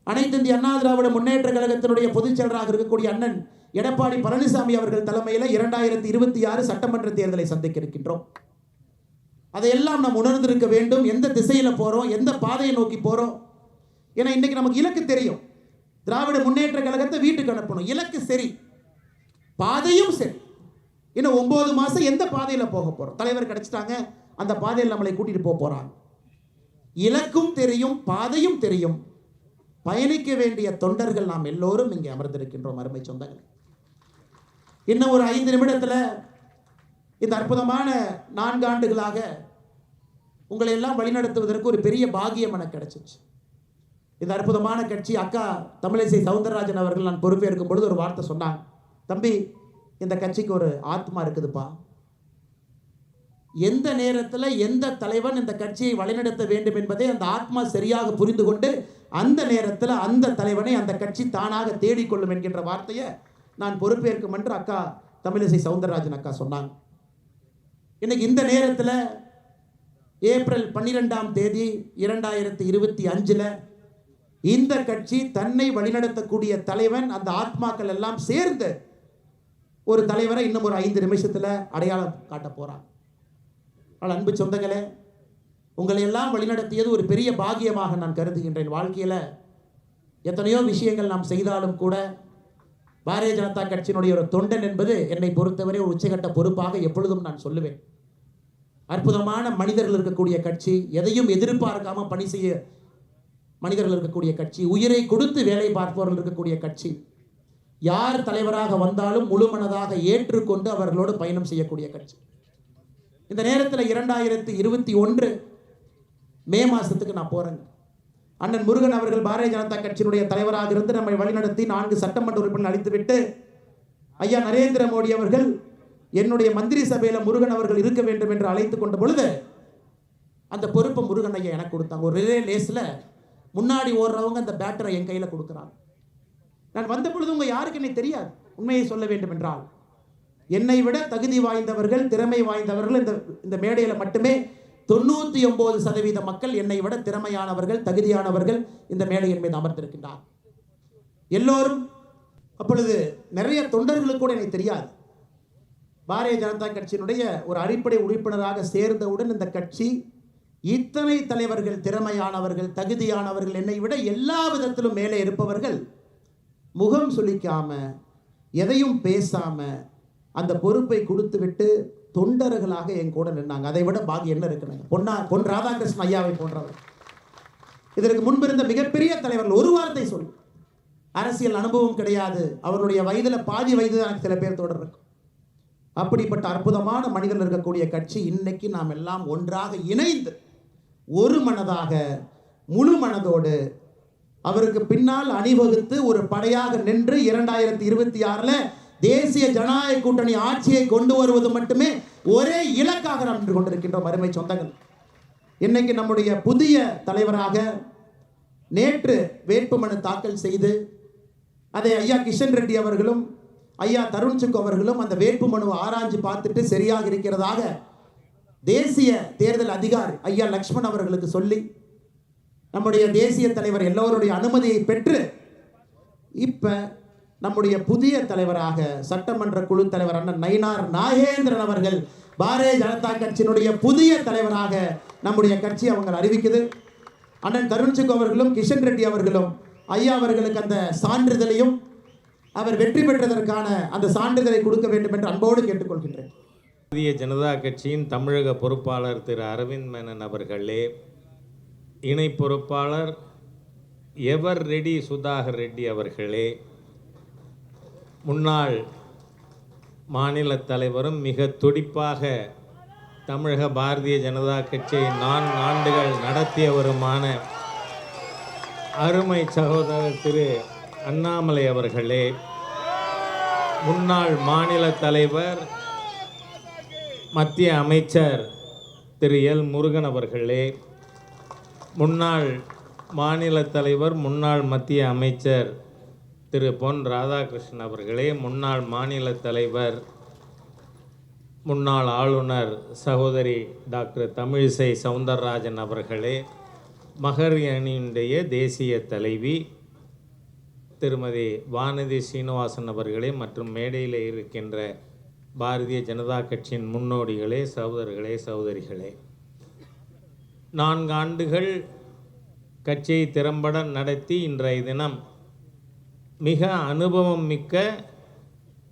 [SPEAKER 2] அனைத்து இந்திய அண்ணா திராவிட முன்னேற்ற கழகத்தினுடைய பொதுச் செயலராக இருக்கக்கூடிய அண்ணன் எடப்பாடி பழனிசாமி அவர்கள் தலைமையில் 2026 சட்டமன்ற தேர்தலை சந்திக்க இருக்கின்றோம். அதையெல்லாம் நாம் உணர்ந்திருக்க வேண்டும். எந்த திசையில் போகிறோம், எந்த பாதையை நோக்கி போகிறோம். ஏன்னா இன்னைக்கு நமக்கு இலக்கு தெரியும். திராவிட முன்னேற்ற கழகத்தை வீட்டுக்கு அனுப்பணும், இலக்கு சரி, பாதையும் சரி. இன்னும் 9 மாதம் எந்த பாதையில் போக போகிறோம்? தலைவர் கிடைச்சிட்டாங்க, அந்த பாதையில் நம்மளை கூட்டிகிட்டு போக போகிறாங்க. இலக்கும் தெரியும், பாதையும் தெரியும். பயணிக்க வேண்டிய தொண்டர்கள் நாம் எல்லோரும் இங்கே அமர்ந்திருக்கின்றோம். அருமை சொந்தங்கள், இன்னும் ஒரு 5 நிமிடத்தில் இந்த அற்புதமான 4 ஆண்டுகளாக உங்களை எல்லாம் வழிநடத்துவதற்கு ஒரு பெரிய பாகியம் எனக்கு கிடைச்சிச்சு. இந்த அற்புதமான கட்சி அக்கா தமிழிசை சவுந்தரராஜன் அவர்கள் நான் பொறுப்பேற்கும் பொழுது ஒரு வார்த்தை சொன்னாங்க. தம்பி, இந்த கட்சிக்கு ஒரு ஆத்மா இருக்குதுப்பா. எந்த நேரத்தில் எந்த தலைவன் இந்த கட்சியை வழிநடத்த வேண்டும் என்பதை அந்த ஆத்மா சரியாக புரிந்து கொண்டு அந்த நேரத்தில் அந்த தலைவனை அந்த கட்சி தானாக தேடிக்கொள்ளும் என்கின்ற வார்த்தையை நான் பொறுப்பேற்கும் என்று அக்கா தமிழிசை சவுந்தரராஜன் அக்கா சொன்னாங்க. இன்னைக்கு இந்த நேரத்தில் ஏப்ரல் 12ஆம் தேதி 2025 இந்த கட்சி தன்னை வழிநடத்தக்கூடிய தலைவன் அந்த ஆத்மாக்கள் எல்லாம் சேர்ந்து ஒரு தலைவரை இன்னும் ஒரு 5 நிமிஷத்தில் அடையாளம் காட்ட போறான். ஆனால் அன்பு சொந்தங்களே, உங்களை எல்லாம் வழிநடத்தியது ஒரு பெரிய பாகியமாக நான் கருதுகின்றேன். வாழ்க்கையில் எத்தனையோ விஷயங்கள் நாம் செய்தாலும் கூட பாரதிய ஜனதா கட்சியினுடைய ஒரு தொண்டன் என்பது என்னை பொறுத்தவரை ஒரு உச்சகட்ட பொறுப்பாக எப்பொழுதும் நான் சொல்லுவேன். அற்புதமான மனிதர்கள் இருக்கக்கூடிய கட்சி, எதையும் எதிர்பார்க்காம பணி செய்ய மனிதர்கள் இருக்கக்கூடிய கட்சி, உயிரை கொடுத்து வேலை பார்ப்பவர்கள் இருக்கக்கூடிய கட்சி, யார் தலைவராக வந்தாலும் முழுமனதாக ஏற்றுக்கொண்டு அவர்களோடு பயணம் செய்யக்கூடிய கட்சி. இந்த நேரத்தில் 2021 மே மாதத்துக்கு நான் போறேங்க. அண்ணன் முருகன் அவர்கள் பாரதிய ஜனதா கட்சியினுடைய தலைவராக இருந்து நம்மை வழிநடத்தி 4 சட்டமன்ற உறுப்பினர் அளித்துவிட்டு ஐயா நரேந்திர மோடி அவர்கள் என்னுடைய மந்திரி சபையில் முருகன் அவர்கள் இருக்க வேண்டும் என்று அழைத்து கொண்ட பொழுது அந்த பொறுப்பை முருகன் ஐயா எனக்கு கொடுத்தாங்க. ஒரு ரிலே ரேஸில் முன்னாடி ஓடுறவங்க அந்த பேட்டரை என் கையில் கொடுக்குறாங்க. நான் வந்த பொழுது உங்க யாருக்கு என்னை தெரியாது. உண்மையை சொல்ல வேண்டும் என்றால் என்னை விட தகுதி வாய்ந்தவர்கள், திறமை வாய்ந்தவர்கள் இந்த மேடையில் மட்டுமே 99% மக்கள் என்னை விட திறமையானவர்கள், தகுதியானவர்கள் இந்த மேடையின் மீது அமர்ந்திருக்கின்றார். எல்லோரும் அப்பொழுது நிறைய தொண்டர்களுக்கு கூட எனக்கு தெரியாது. பாரதிய ஜனதா கட்சியினுடைய ஒரு அடிப்படை உறுப்பினராக சேர்ந்தவுடன் இந்த கட்சி இத்தனை தலைவர்கள், திறமையானவர்கள், தகுதியானவர்கள், என்னை விட எல்லா விதத்திலும் மேலே இருப்பவர்கள் முகம் சுளிக்காம எதையும் பேசாம அந்த பொறுப்பை கொடுத்து விட்டு தொண்டர்களாக என் கூட நின்னாங்க. அதை விட பாக்கி என்ன இருக்குங்க? பொன் ராதாகிருஷ்ணன் ஐயாவை போன்றவர், இதற்கு முன்பு இருந்த மிகப்பெரிய தலைவர்கள் ஒரு வார்த்தை சொல்லு. அரசியல் அனுபவம் கிடையாது, அவருடைய வயதில் பாதி வயது தான் சில பேர் தொடர் இருக்கும். அப்படிப்பட்ட அற்புதமான மனிதர்கள் இருக்கக்கூடிய கட்சி இன்னைக்கு நாம் எல்லாம் ஒன்றாக இணைந்து ஒரு மனதாக முழு மனதோடு அவருக்கு பின்னால் அணிவகுத்து ஒரு படையாக நின்று 2026 தேசிய ஜனநாயக கூட்டணி ஆட்சியை கொண்டு வருவது மட்டுமே ஒரே இலக்காக நாம் நின்று கொண்டிருக்கின்றோம். அருமை சொந்தங்கள், இன்னைக்கு நம்முடைய புதிய தலைவராக நேற்று வேட்புமனு தாக்கல் செய்து அதை ஐயா கிஷன் ரெட்டி அவர்களும் ஐயா தருண் சுக் அவர்களும் அந்த வேட்புமனுவை ஆராய்ஞ்சு பார்த்துட்டு சரியாக இருக்கிறதாக தேசிய தேர்தல் அதிகாரி ஐயா லக்ஷ்மண் அவர்களுக்கு சொல்லி நம்முடைய தேசிய தலைவர் எல்லோருடைய அனுமதியை பெற்று இப்ப நம்முடைய புதிய தலைவராக சட்டமன்ற குழு தலைவர் அண்ணன் நயினார் நாகேந்திரன் அவர்கள் பாரதிய ஜனதா கட்சியினுடைய புதிய தலைவராக நம்முடைய கட்சி அவங்க அறிவிக்குது. அண்ணன் தருண் சுக் அவர்களும் கிஷன் ரெட்டி அவர்களும் ஐயா அவர்களுக்கு அந்த சான்றிதழையும் அவர் வெற்றி பெற்றதற்கான அந்த சான்றிதழை கொடுக்க வேண்டும் என்று அன்போடு கேட்டுக்கொள்கின்றேன்.
[SPEAKER 3] பாரதிய ஜனதா கட்சியின் தமிழக பொறுப்பாளர் திரு அரவிந்த் மேனன் அவர்களே, இணை பொறுப்பாளர் எவர் ரெடி சுதாகர் ரெட்டி அவர்களே, முன்னாள் மாநில தலைவரும் மிக துடிப்பாக தமிழக பாரதிய ஜனதா கட்சியை 4 ஆண்டுகள் நடத்தியவருமான அருமை சகோதரர் திரு அண்ணாமலை அவர்களே, முன்னாள் மாநில தலைவர் மத்திய அமைச்சர் திரு எல் முருகன் அவர்களே, முன்னாள் மாநில தலைவர் முன்னாள் மத்திய அமைச்சர் திரு பொன் ராதாகிருஷ்ணன் அவர்களே, முன்னாள் மாநில தலைவர் முன்னாள் ஆளுநர் சகோதரி டாக்டர் தமிழிசை சவுந்தரராஜன் அவர்களே, மகளிர் அணியினுடைய தேசிய தலைவி திருமதி வானதி சீனிவாசன் அவர்களே மற்றும் மேடையில் இருக்கின்ற பாரதிய ஜனதா கட்சியின் முன்னோடிகளே, சகோதரர்களே, சகோதரிகளே, 4 ஆண்டுகள் கட்சியை திறம்பட நடத்தி இன்றைய தினம் மிக அனுபவம் மிக்க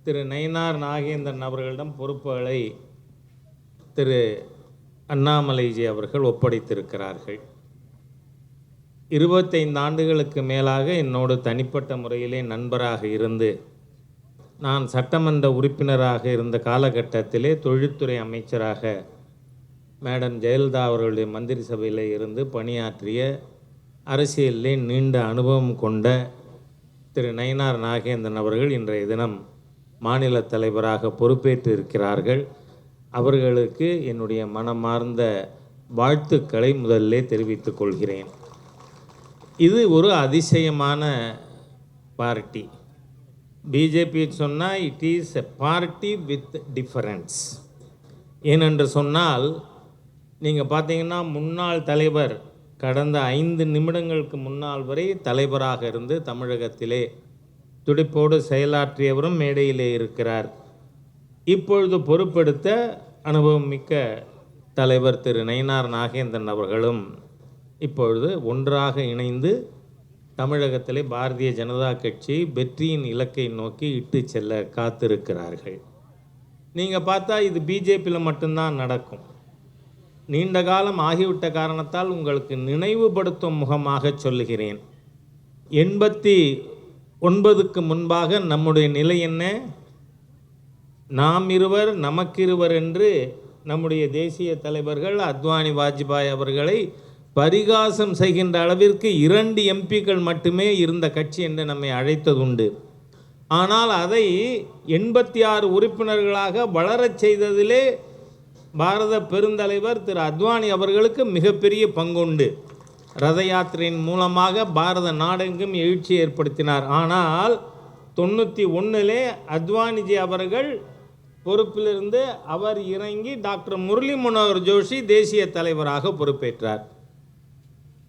[SPEAKER 3] திரு நயினார் நாகேந்திரன் அவர்களிடம் பொறுப்புகளை திரு அண்ணாமலைஜி அவர்கள் ஒப்படைத்திருக்கிறார்கள். 25 ஆண்டுகளுக்கு மேலாக என்னோடு தனிப்பட்ட முறையிலே நண்பராக இருந்து நான் சட்டமன்ற உறுப்பினராக இருந்த காலகட்டத்திலே தொழில்துறை அமைச்சராக மேடம் ஜெயலலிதா அவர்களுடைய மந்திரி சபையில் இருந்து பணியாற்றிய அரசியலிலே நீண்ட அனுபவம் கொண்ட திரு நயினார் நாகேந்திரன் அவர்கள் இன்றைய தினம் மாநில தலைவராக பொறுப்பேற்று இருக்கிறார்கள். அவர்களுக்கு என்னுடைய மனமார்ந்த வாழ்த்துக்களை முதல்ல தெரிவித்துக் கொள்கிறேன். இது ஒரு அதிசயமான பார்ட்டி. பிஜேபி சொன்னால் it is a party with difference. ஏனென்று சொன்னால் நீங்கள் பார்த்தீங்கன்னா முன்னாள் தலைவர் கடந்த 5 நிமிடங்களுக்கு முன்னால் வரை தலைவராக இருந்து தமிழகத்திலே துடிப்போடு செயலாற்றியவரும் மேடையிலே இருக்கிறார். இப்பொழுது பொறுப்பெடுத்த அனுபவம் மிக்க தலைவர் திரு நயினார் நாகேந்திரன் அவர்களும் இப்பொழுது ஒன்றாக இணைந்து தமிழகத்திலே பாரதிய ஜனதா கட்சி வெற்றியின் இலக்கை நோக்கி இட்டு செல்ல காத்திருக்கிறார்கள். நீங்கள் பார்த்தா இது பிஜேபியில் மட்டும்தான் நடக்கும். நீண்ட காலம் ஆகிவிட்ட காரணத்தால் உங்களுக்கு நினைவுபடுத்தும் முகமாக சொல்லுகிறேன். 89க்கு முன்பாக நம்முடைய நிலை என்ன? நாம் இருவர் நமக்கிருவர் என்று நம்முடைய தேசிய தலைவர்கள் அத்வானி வாஜ்பாய் அவர்களை பரிகாசம் செய்கின்ற அளவிற்கு 2 எம்பிக்கள் மட்டுமே இருந்த கட்சி என்று நம்மை அழைத்ததுண்டு. ஆனால் அதை 86 உறுப்பினர்களாக வளரச் செய்ததிலே பாரத பெருந்தலைவர் திரு அத்வானி அவர்களுக்கு மிகப்பெரிய பங்குண்டு. ரத யாத்திரையின் மூலமாக பாரத நாடெங்கும் எழுச்சி ஏற்படுத்தினார். ஆனால் 91 அத்வானிஜி அவர்கள் பொறுப்பிலிருந்து அவர் இறங்கி டாக்டர் முரளி மனோகர் ஜோஷி தேசிய தலைவராக பொறுப்பேற்றார்.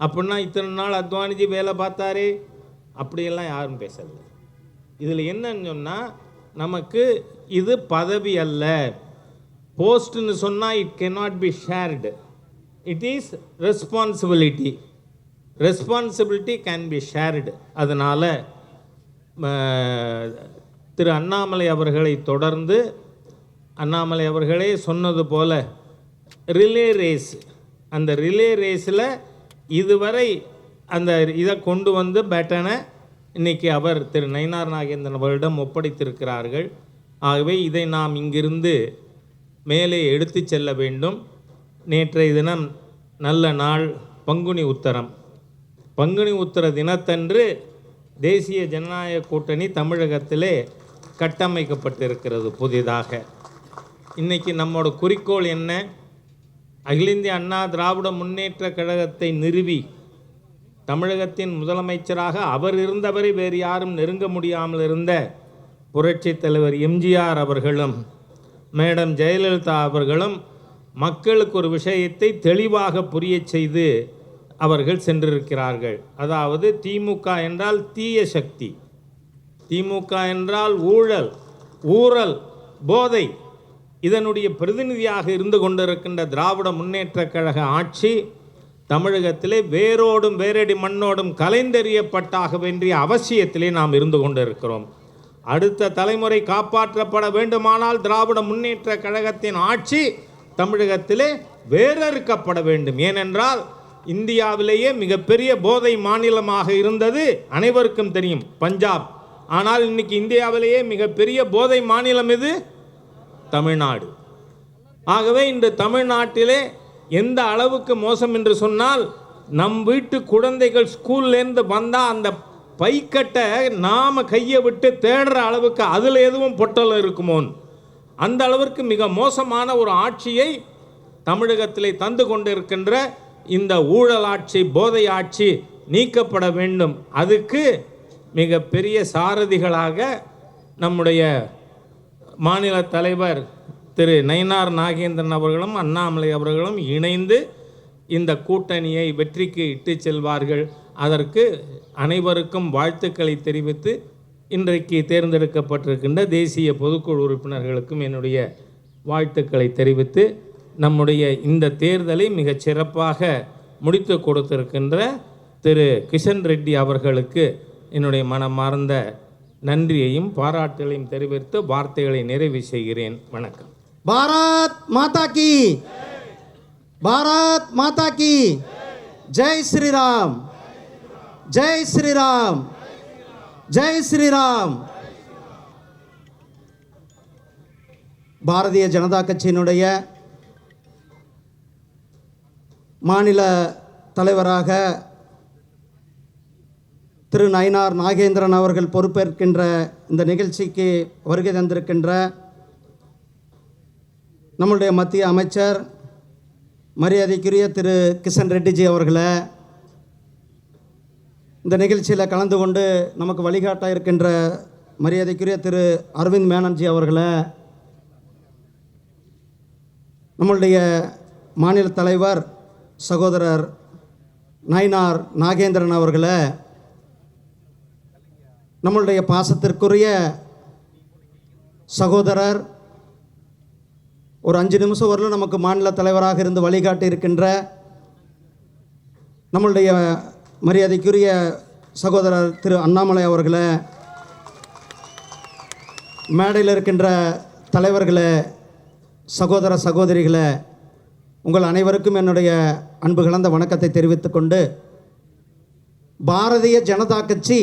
[SPEAKER 3] அப்படின்னா இத்தனை நாள் அத்வானிஜி வேலை பார்த்தாரே, அப்படியெல்லாம் யாரும் பேசலை. இதில் என்னன்னு சொன்னால், நமக்கு இது பதவி அல்ல. போஸ்ட்னு சொன்னால் it cannot be shared, it is responsibility. Responsibility can be shared. அதனால் திரு அண்ணாமலை அவர்களை தொடர்ந்து அண்ணாமலை அவர்களே சொன்னது போல ரிலே ரேஸ், அந்த ரிலே ரேஸில் இதுவரை அந்த இதை கொண்டு வந்து பேட்டனை இன்றைக்கி அவர் திரு நயினார் நாகேந்திரன் அவர்களிடம் ஒப்படைத்திருக்கிறார்கள். ஆகவே இதை நாம் இங்கிருந்து மேலே எடுத்து செல்ல வேண்டும். நேற்றைய தினம் நல்ல நாள், பங்குனி உத்தரம். பங்குனி உத்தர தினத்தன்று தேசிய ஜனநாயக கூட்டணி தமிழகத்திலே கட்டமைக்கப்பட்டிருக்கிறது புதிதாக. இன்றைக்கி நம்மோட குறிக்கோள் என்ன? அகில இந்திய அண்ணா திராவிட முன்னேற்ற கழகத்தை நிறுவி தமிழகத்தின் முதலமைச்சராக அவர் இருந்தவரை வேறு யாரும் நெருங்க முடியாமல் இருந்த புரட்சித் தலைவர் எம்ஜிஆர் அவர்களும் மேடம் ஜெயலலிதா அவர்களும் மக்களுக்கு ஒரு விஷயத்தை தெளிவாக புரிய செய்து அவர்கள் சென்றிருக்கிறார்கள். அதாவது திமுக என்றால் தீய சக்தி, திமுக என்றால் ஊழல், ஊழல், போதை, இதனுடைய பிரதிநிதியாக இருந்து கொண்டிருக்கின்ற திராவிட முன்னேற்ற கழக ஆட்சி தமிழகத்திலே வேரோடும் வேரடி மண்ணோடும் கலைந்தெறியப்பட்டாக வேண்டிய அவசியத்திலே நாம் இருந்து கொண்டிருக்கிறோம். அடுத்த தலைமுறை காப்பாற்றப்பட வேண்டுமானால் திராவிட முன்னேற்ற கழகத்தின் ஆட்சி தமிழகத்திலே வேறறுக்கப்பட வேண்டும். ஏனென்றால் இந்தியாவிலேயே மிகப்பெரிய போதை மாநிலமாக இருந்தது அனைவருக்கும் தெரியும், பஞ்சாப். ஆனால் இன்னைக்கு இந்தியாவிலேயே மிகப்பெரிய போதை மாநிலம் எது? தமிழ்நாடு. ஆகவே இந்த தமிழ்நாட்டிலே எந்த அளவுக்கு மோசம் என்று சொன்னால், நம் வீட்டு குழந்தைகள் ஸ்கூல்லேருந்து வந்தால் அந்த பைக்கட்டை நாம் கையை விட்டு தேடுற அளவுக்கு அதில் எதுவும் பொட்டலம் இருக்குமோன்னு அந்த அளவிற்கு மிக மோசமான ஒரு ஆட்சியை தமிழகத்திலே தந்து கொண்டிருக்கின்ற இந்த ஊழல் ஆட்சி, போதை ஆட்சி நீக்கப்பட வேண்டும். அதுக்கு மிக பெரிய சாரதிகளாக நம்முடைய மாநில தலைவர் திரு நயினார் நாகேந்திரன் அவர்களும் அண்ணாமலை அவர்களும் இணைந்து இந்த கூட்டணியை வெற்றிக்கு இட்டு செல்வார்கள். அதற்கு அனைவருக்கும் வாழ்த்துக்களை தெரிவித்து இன்றைக்கு தேர்ந்தெடுக்கப்பட்டிருக்கின்ற தேசிய பொதுக்குழு உறுப்பினர்களுக்கும் என்னுடைய வாழ்த்துக்களை தெரிவித்து நம்முடைய இந்த தேர்தலை மிகச் சிறப்பாக முடித்து கொடுத்திருக்கின்ற திரு கிஷன் ரெட்டி அவர்களுக்கு என்னுடைய மனமார்ந்த நன்றியையும் பாராட்டுகளையும் தெரிவித்து வார்த்தைகளை நிறைவு செய்கிறேன். வணக்கம்.
[SPEAKER 2] பாரத் மாதா கி, பாரத் மாதா கி ஜெய் ஸ்ரீராம், ஜெய் ஸ்ரீராம், ஜெய் ஸ்ரீராம். பாரதிய ஜனதா கட்சியினுடைய மாநில தலைவராக திரு நயினார் நாகேந்திரன் அவர்கள் பொறுப்பேற்கின்ற இந்த நிகழ்ச்சிக்கு வருகை தந்திருக்கின்ற நம்முடைய மத்திய அமைச்சர் மரியாதைக்குரிய திரு கிஷன் ரெட்டிஜி அவர்களை, இந்த நிகழ்ச்சியில் கலந்து கொண்டு நமக்கு வழிகாட்ட இருக்கின்ற மரியாதைக்குரிய திரு அரவிந்த் மேனன்ஜி அவர்களை, நம்மளுடைய மாநில தலைவர் சகோதரர் நயினார் நாகேந்திரன் அவர்களை, நம்மளுடைய பாசத்திற்குரிய சகோதரர் ஒரு 5 நிமிஷம் வரலும் நமக்கு மாநில தலைவராக இருந்து வழிகாட்டி இருக்கின்ற நம்மளுடைய மரியாதைக்குரிய
[SPEAKER 4] சகோதரர் திரு அண்ணாமலை அவர்களே, மேடையில் இருக்கின்ற தலைவர்களே, சகோதர சகோதரிகளே, உங்கள் அனைவருக்கும் என்னுடைய அன்பு கலந்த வணக்கத்தை தெரிவித்துக்கொண்டு, பாரதிய ஜனதா கட்சி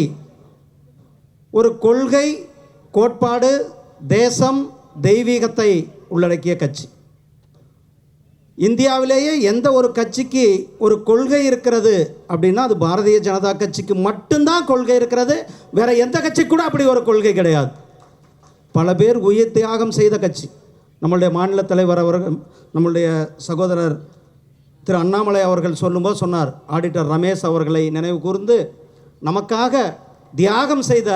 [SPEAKER 4] ஒரு கொள்கை, கோட்பாடு, தேசம், தெய்வீகத்தை உள்ளடக்கிய கட்சி. இந்தியாவிலேயே எந்த ஒரு கட்சிக்கு ஒரு கொள்கை இருக்கிறது அப்படின்னா அது பாரதிய ஜனதா கட்சிக்கு மட்டும்தான் கொள்கை இருக்கிறது. வேற எந்த கட்சி கூட அப்படி ஒரு கொள்கை கிடையாது. பல பேர் உயிர் தியாகம் செய்த கட்சி. நம்மளுடைய மாநில தலைவர் அவர்கள், நம்மளுடைய சகோதரர் திரு அண்ணாமலை அவர்கள் சொல்லும்போது சொன்னார், ஆடிட்டர் ரமேஷ் அவர்களை நினைவு கூர்ந்து, நமக்காக தியாகம் செய்த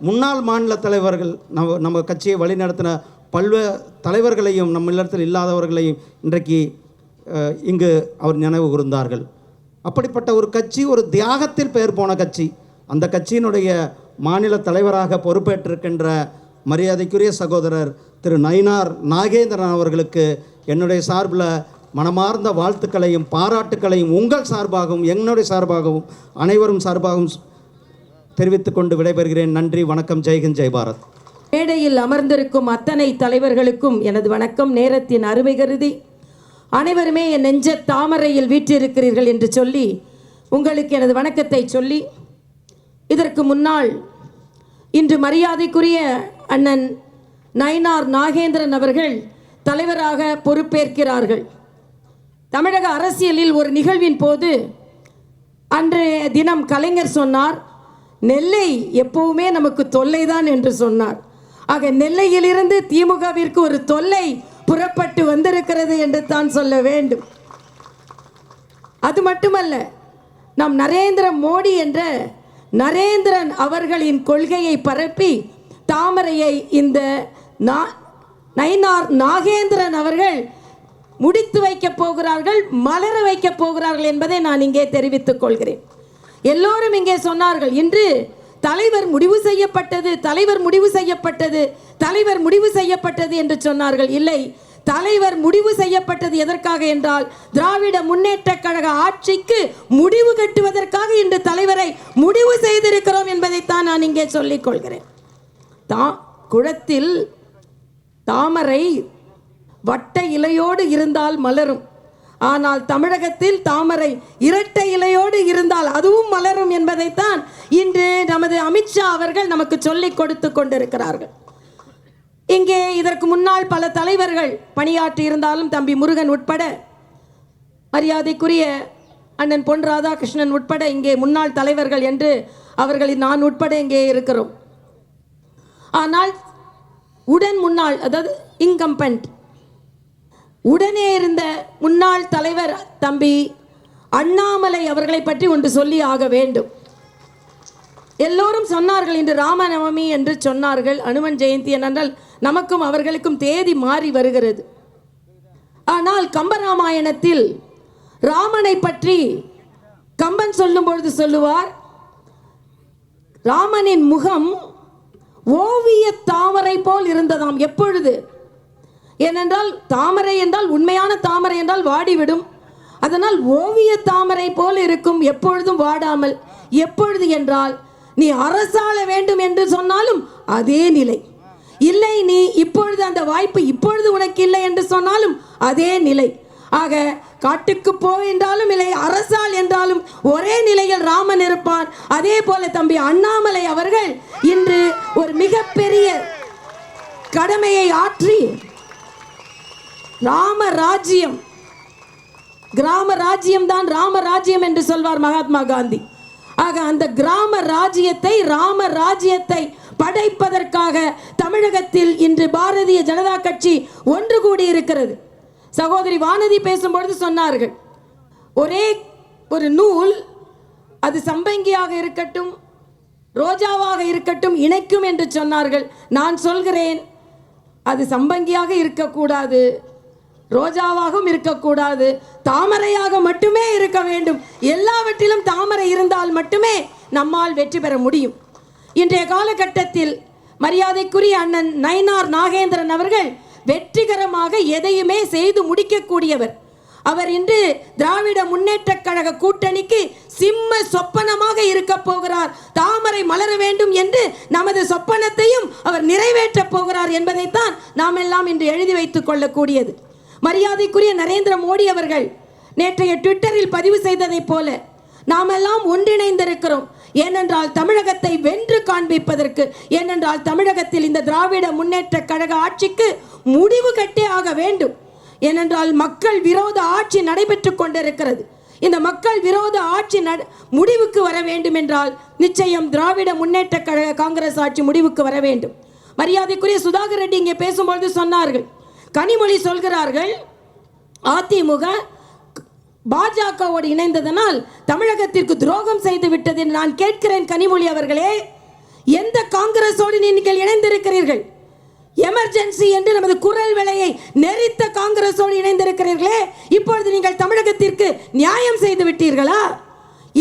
[SPEAKER 4] முன்னாள் மாநில தலைவர்கள், நம்ம கட்சியை வழிநடத்தின பல்வேறு தலைவர்களையும் நம்ம இல்லத்தில் இல்லாதவர்களையும் இன்றைக்கு இங்கு அவர் நினைவு கூர்ந்தார்கள். அப்படிப்பட்ட ஒரு கட்சி, ஒரு தியாகத்தில் பெயர் போன கட்சி. அந்த கட்சியினுடைய மாநில தலைவராக பொறுப்பேற்றிருக்கின்ற மரியாதைக்குரிய சகோதரர் திரு நயினார் நாகேந்திரன் அவர்களுக்கு என்னுடைய சார்பில் மனமார்ந்த வாழ்த்துக்களையும் பாராட்டுக்களையும் உங்கள் சார்பாகவும் என்னுடைய சார்பாகவும் அனைவரும் சார்பாகவும் தெரிவித்துக் கொண்டு விடைபெறுகிறேன். நன்றி, வணக்கம். ஜெய்ஹிந்த், ஜெய் பாரத்.
[SPEAKER 5] மேடையில் அமர்ந்திருக்கும் அத்தனை தலைவர்களுக்கும் எனது வணக்கம். நேரத்தின் அருமை கருதி அனைவருமே என் நெஞ்ச தாமரையில் வீற்றிருக்கிறீர்கள் என்று சொல்லி உங்களுக்கு எனது வணக்கத்தை சொல்லி, இதற்கு முன்னால் இன்று மரியாதைக்குரிய அண்ணன் நயினார் நாகேந்திரன் அவர்கள் தலைவராக பொறுப்பேற்கிறார்கள். தமிழக அரசியலில் ஒரு நிகழ்வின் போது அன்றைய தினம் கலைஞர் சொன்னார், நெல்லை எப்பவுமே நமக்கு தொல்லைதான் என்று சொன்னார். ஆக நெல்லையிலிருந்து திமுகவிற்கு ஒரு தொல்லை புறப்பட்டு வந்திருக்கிறது என்று தான் சொல்ல வேண்டும். அது மட்டுமல்ல, நம் நரேந்திர மோடி என்ற நரேந்திரன் அவர்களின் கொள்கையை பரப்பி தாமரையை இந்த நயினார் நாகேந்திரன் அவர்கள் முடித்து வைக்கப் போகிறார்கள், மலர வைக்கப் போகிறார்கள் என்பதை நான் இங்கே தெரிவித்துக் கொள்கிறேன். எல்லோரும் இங்கே சொன்னார்கள், இன்று தலைவர் முடிவு செய்யப்பட்டது, தலைவர் முடிவு செய்யப்பட்டது, தலைவர் முடிவு செய்யப்பட்டது என்று சொன்னார்கள். இல்லை, தலைவர் முடிவு செய்யப்பட்டது எதற்காக என்றால் திராவிட முன்னேற்ற கழக ஆட்சிக்கு முடிவு கட்டுவதற்காக இன்று தலைவரை முடிவு செய்திருக்கிறோம் என்பதைத்தான் நான் இங்கே சொல்லிக் கொள்கிறேன். குளத்தில் தாமரை வட்ட இலையோடு இருந்தால் மலரும், ஆனால் தமிழகத்தில் தாமரை இரட்டை இலையோடு இருந்தால் அதுவும் மலரும் என்பதைத்தான் இன்று நமது அமித்ஷா அவர்கள் நமக்கு சொல்லிக் கொடுத்து கொண்டிருக்கிறார்கள். இங்கே இதற்கு முன்னால் பல தலைவர்கள் பணியாற்றி இருந்தாலும் தம்பி முருகன் உட்பட, மரியாதைக்குரிய அண்ணன் பொன் ராதாகிருஷ்ணன் உட்பட இங்கே முன்னாள் தலைவர்கள் என்று அவர்களின் நான் உட்பட இங்கே இருக்கிறோம். ஆனால் முன்னாள், அதாவது இன்கம்பென்ட் உடனே இருந்த முன்னாள் தலைவர் தம்பி அண்ணாமலை அவர்களை பற்றி ஒன்று சொல்லி ஆக வேண்டும். எல்லோரும் சொன்னார்கள், இன்று ராமநவமி என்று சொன்னார்கள், அனுமன் ஜெயந்தி என்றால் நமக்கும் அவர்களுக்கும் தேதி மாறி வருகிறது. ஆனால் கம்பராமாயணத்தில் ராமனை பற்றி கம்பன் சொல்லும் பொழுது சொல்லுவார், ராமனின் முகம் ஓவிய தாமரை போல் இருந்ததாம். எப்பொழுது? ஏனென்றால் தாமரை என்றால், உண்மையான தாமரை என்றால் வாடிவிடும். அதனால் ஓவிய தாமரை போல் இருக்கும், எப்பொழுதும் வாடாமல். எப்பொழுது என்றால், நீ அரசாள வேண்டும் என்று சொன்னாலும் அதே நிலை இல்லை, நீ இப்பொழுது அந்த வாய்ப்பு இப்பொழுது உனக்கு இல்லை என்று சொன்னாலும் அதே நிலை. ஆக காட்டுக்கு போ என்றாலும் இல்லை, அரசாள் என்றாலும் ஒரே நிலையில் ராமன் இருப்பான். அதே போல தம்பி அண்ணாமலை அவர்கள் இன்று ஒரு மிகப்பெரிய கடமையை ஆற்றி ராமராஜ்யம், கிராம ராஜ்யம் தான் ராமராஜ்யம் என்று சொல்வார் மகாத்மா காந்தி. ஆக அந்த கிராம ராஜ்யத்தை, ராம ராஜ்யத்தை படைப்பதற்காக தமிழகத்தில் இன்று பாரதிய ஜனதா கட்சி ஒன்று கூடி இருக்கிறது. சகோதரி வானதி பேசும்பொழுது சொன்னார்கள், ஒரே ஒரு நூல், அது சம்பங்கியாக இருக்கட்டும், ரோஜாவாக இருக்கட்டும், இணைக்கும் என்று சொன்னார்கள். நான் சொல்கிறேன், அது சம்பங்கியாக இருக்கக்கூடாது, ரோஜாவாகவும் இருக்கக்கூடாது, தாமரையாக மட்டுமே இருக்க வேண்டும். எல்லாவற்றிலும் தாமரை இருந்தால் மட்டுமே நம்மால் வெற்றி பெற முடியும். இன்றைய காலகட்டத்தில் மரியாதைக்குரிய அண்ணன் நயினார் நாகேந்திரன் அவர்கள் வெற்றிகரமாக எதையுமே செய்து முடிக்கக்கூடியவர். அவர் இன்று திராவிட முன்னேற்றக் கழக கூட்டணிக்கு சிம்ம சொப்பனமாக இருக்க போகிறார். தாமரை மலர வேண்டும் என்று நமது சொப்பனத்தையும் அவர் நிறைவேற்றப் போகிறார் என்பதைத்தான் நாம் எல்லாம் இன்று எழுதி வைத்துக் கொள்ளக்கூடியது. மரியாதைக்குரிய நரேந்திர மோடி அவர்கள் நேற்றைய ட்விட்டரில் பதிவு செய்ததைப் போல நாமெல்லாம் ஒன்றிணைந்திருக்கிறோம். ஏனென்றால் தமிழகத்தை வென்று காண்பிப்பதற்கு, ஏனென்றால் தமிழகத்தில் இந்த திராவிட முன்னேற்ற கழக ஆட்சிக்கு முடிவு கட்டே ஆக வேண்டும். ஏனென்றால் மக்கள் விரோத ஆட்சி நடைபெற்றுக் கொண்டிருக்கிறது. இந்த மக்கள் விரோத ஆட்சி முடிவுக்கு வர வேண்டும் என்றால் நிச்சயம் திராவிட முன்னேற்ற கழக காங்கிரஸ் ஆட்சி முடிவுக்கு வர வேண்டும். மரியாதைக்குரிய சுதாகர் ரெட்டி இங்கே பேசும்பொழுது சொன்னார்கள், கனிமொழி சொல்கிறார்கள் அதிமுக பாஜகவோடு இணைந்ததனால் தமிழகத்திற்கு துரோகம் செய்து விட்டது. நான் கேட்கிறேன் கனிமொழி அவர்களே, எந்த காங்கிரஸோடு நீங்கள் இணைந்திருக்கிறீர்கள்? எமர்ஜென்சி என்று நமது குரல் விலையை நெறித்த காங்கிரஸோடு இணைந்திருக்கிறீர்களே, இப்பொழுது நீங்கள் தமிழகத்திற்கு நியாயம் செய்து விட்டீர்களா?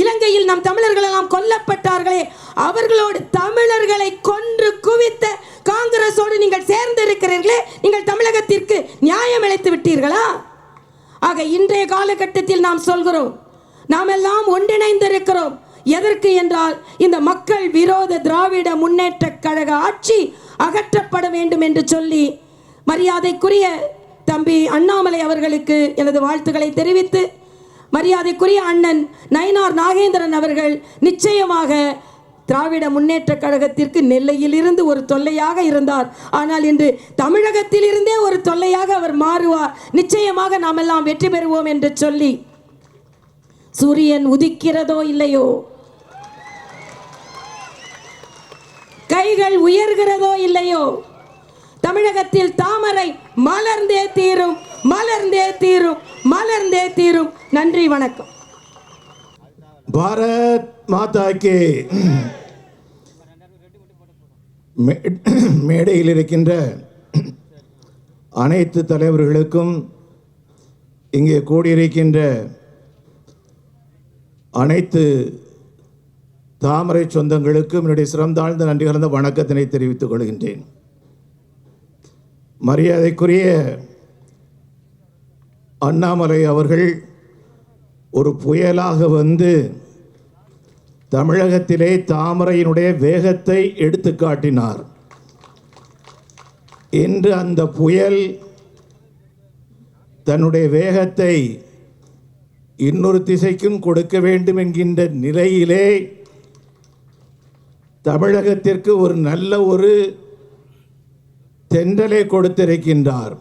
[SPEAKER 5] இலங்கையில் நம் தமிழர்கள் எல்லாம் கொல்லப்பட்டார்களே, அவர்களோடு தமிழர்களை கொன்று குவித்த காங்கிரஸோடு நீங்கள் சேர்ந்து இருக்கிறீர்களே, நீங்கள் தமிழகத்திற்கு நியாயம் அளித்து விட்டீர்களா? ஆக இன்றைய காலகட்டத்தில் நாம் சொல்கிறோம், நாம் எல்லாம் ஒன்றிணைந்திருக்கிறோம். எதற்கு என்றால் இந்த மக்கள் விரோத திராவிட முன்னேற்ற கழக ஆட்சி அகற்றப்பட வேண்டும் என்று சொல்லி மரியாதைக்குரிய தம்பி அண்ணாமலை அவர்களுக்கு எனது வாழ்த்துக்களை தெரிவித்து, மரியாதைக்குரிய அண்ணன் நயினார் நாகேந்திரன் அவர்கள் நிச்சயமாக திராவிட முன்னேற்ற கழகத்திற்கு நெல்லையில் இருந்து ஒரு தொல்லையாக இருந்தார். ஆனால் இன்று தமிழகத்தில் இருந்தே ஒரு தொல்லையாக அவர் மாறுவார். நிச்சயமாக நாம் எல்லாம் வெற்றி பெறுவோம் என்று சொல்லி, சூரியன் உதிக்கிறதோ இல்லையோ, கைகள் உயர்கிறதோ இல்லையோ, தமிழகத்தில் தாமரை மலர்ந்தே தீரும், மலர்ந்தே தீரும், மலர்ந்தே தீரும். நன்றி, வணக்கம்.
[SPEAKER 2] பாரத் மாதா கே. மேடையில் இருக்கின்ற அனைத்து தலைவர்களுக்கும், இங்கே கூடியிருக்கின்ற அனைத்து தாமரை சொந்தங்களுக்கும் என்னுடைய சிறந்தாழ்ந்த நன்றி கலந்த வணக்கத்தினை தெரிவித்துக் கொள்கின்றேன். மரியாதைக்குரிய அண்ணாமலை அவர்கள் ஒரு புயலாக வந்து தமிழகத்திலே தாமரையினுடைய வேகத்தை எடுத்து காட்டினார். இன்று அந்த புயல் தன்னுடைய வேகத்தை இன்னொரு திசைக்கும் கொடுக்க வேண்டும் என்கின்ற நிலையிலே தமிழகத்திற்கு ஒரு நல்ல ஒரு தென்றலை கொடுத்திருக்கின்றார்,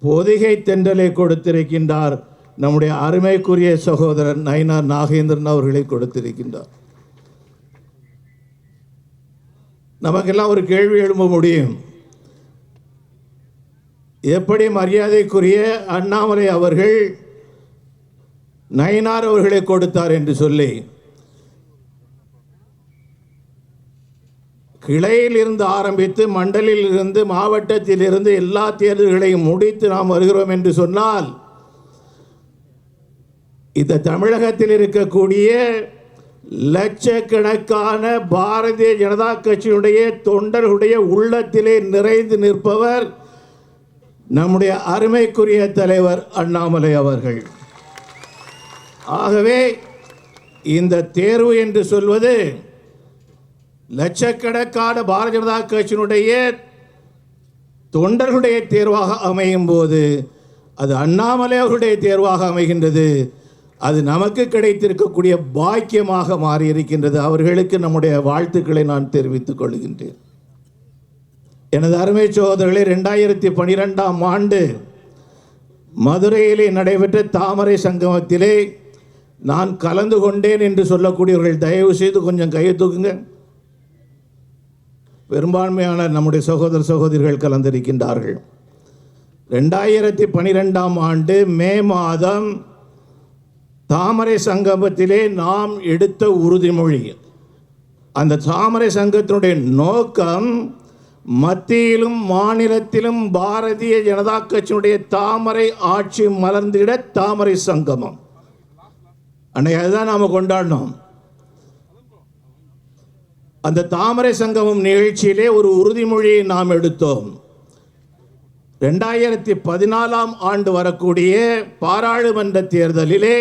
[SPEAKER 2] பொதிகை தென்றலை கொடுத்திருக்கின்றார். நம்முடைய அருமைக்குரிய சகோதரர் நயினார் நாகேந்திரன் அவர்களை கொடுத்திருக்கின்றார். நமக்கெல்லாம் ஒரு கேள்வி எழும்ப முடியும், எப்படி மரியாதைக்குரிய அண்ணாமலை அவர்கள் நயினார் அவர்களை கொடுத்தார் என்று சொல்லி. கிளையில் இருந்து ஆரம்பித்து மண்டலில் இருந்து மாவட்டத்தில் இருந்து எல்லா தேர்தல்களையும் முடித்து நாம் வருகிறோம் என்று சொன்னால், இந்த தமிழகத்தில் இருக்கக்கூடிய லட்சக்கணக்கான பாரதிய ஜனதா கட்சியினுடைய தொண்டர்களுடைய உள்ளத்திலே நிறைந்து நிற்பவர் நம்முடைய அருமைக்குரிய தலைவர் அண்ணாமலை அவர்கள். ஆகவே இந்த தேர்வு என்று சொல்வது லட்சக்கணக்கான பாரதிய ஜனதா கட்சியினுடைய தொண்டர்களுடைய தேர்வாக அமையும் போது அது அண்ணாமலை அவர்களுடைய தேர்வாக அமைகின்றது. அது நமக்கு கிடைத்திருக்கக்கூடிய பாக்கியமாக மாறியிருக்கின்றது. அவர்களுக்கு நம்முடைய வாழ்த்துக்களை நான் தெரிவித்துக் கொள்கின்றேன். எனது அருமை சகோதரர்களே, 2012ஆம் ஆண்டு மதுரையிலே நடைபெற்ற தாமரை சங்கமத்திலே நான் கலந்து கொண்டேன் என்று சொல்லக்கூடியவர்கள் தயவு செய்து கொஞ்சம் கையை தூக்குங்க. பெரும்பான்மையான நம்முடைய சகோதர சகோதரிகள் கலந்திருக்கின்றார்கள். 2012ஆம் ஆண்டு மே மாதம் தாமரை சங்கமத்திலே நாம் எடுத்த உறுதிமொழி, அந்த தாமரை சங்கத்தினுடைய நோக்கம் மத்தியிலும் மாநிலத்திலும் பாரதிய ஜனதா கட்சியினுடைய தாமரை ஆட்சி மலர்ந்திட தாமரை சங்கமம். அன்னைக்கு அதுதான் நாம் கொண்டாடினோம். அந்த தாமரை சங்கமம் நிகழ்ச்சியிலே ஒரு உறுதிமொழியை நாம் எடுத்தோம்.
[SPEAKER 6] 2014ஆம் ஆண்டு வரக்கூடிய பாராளுமன்ற தேர்தலிலே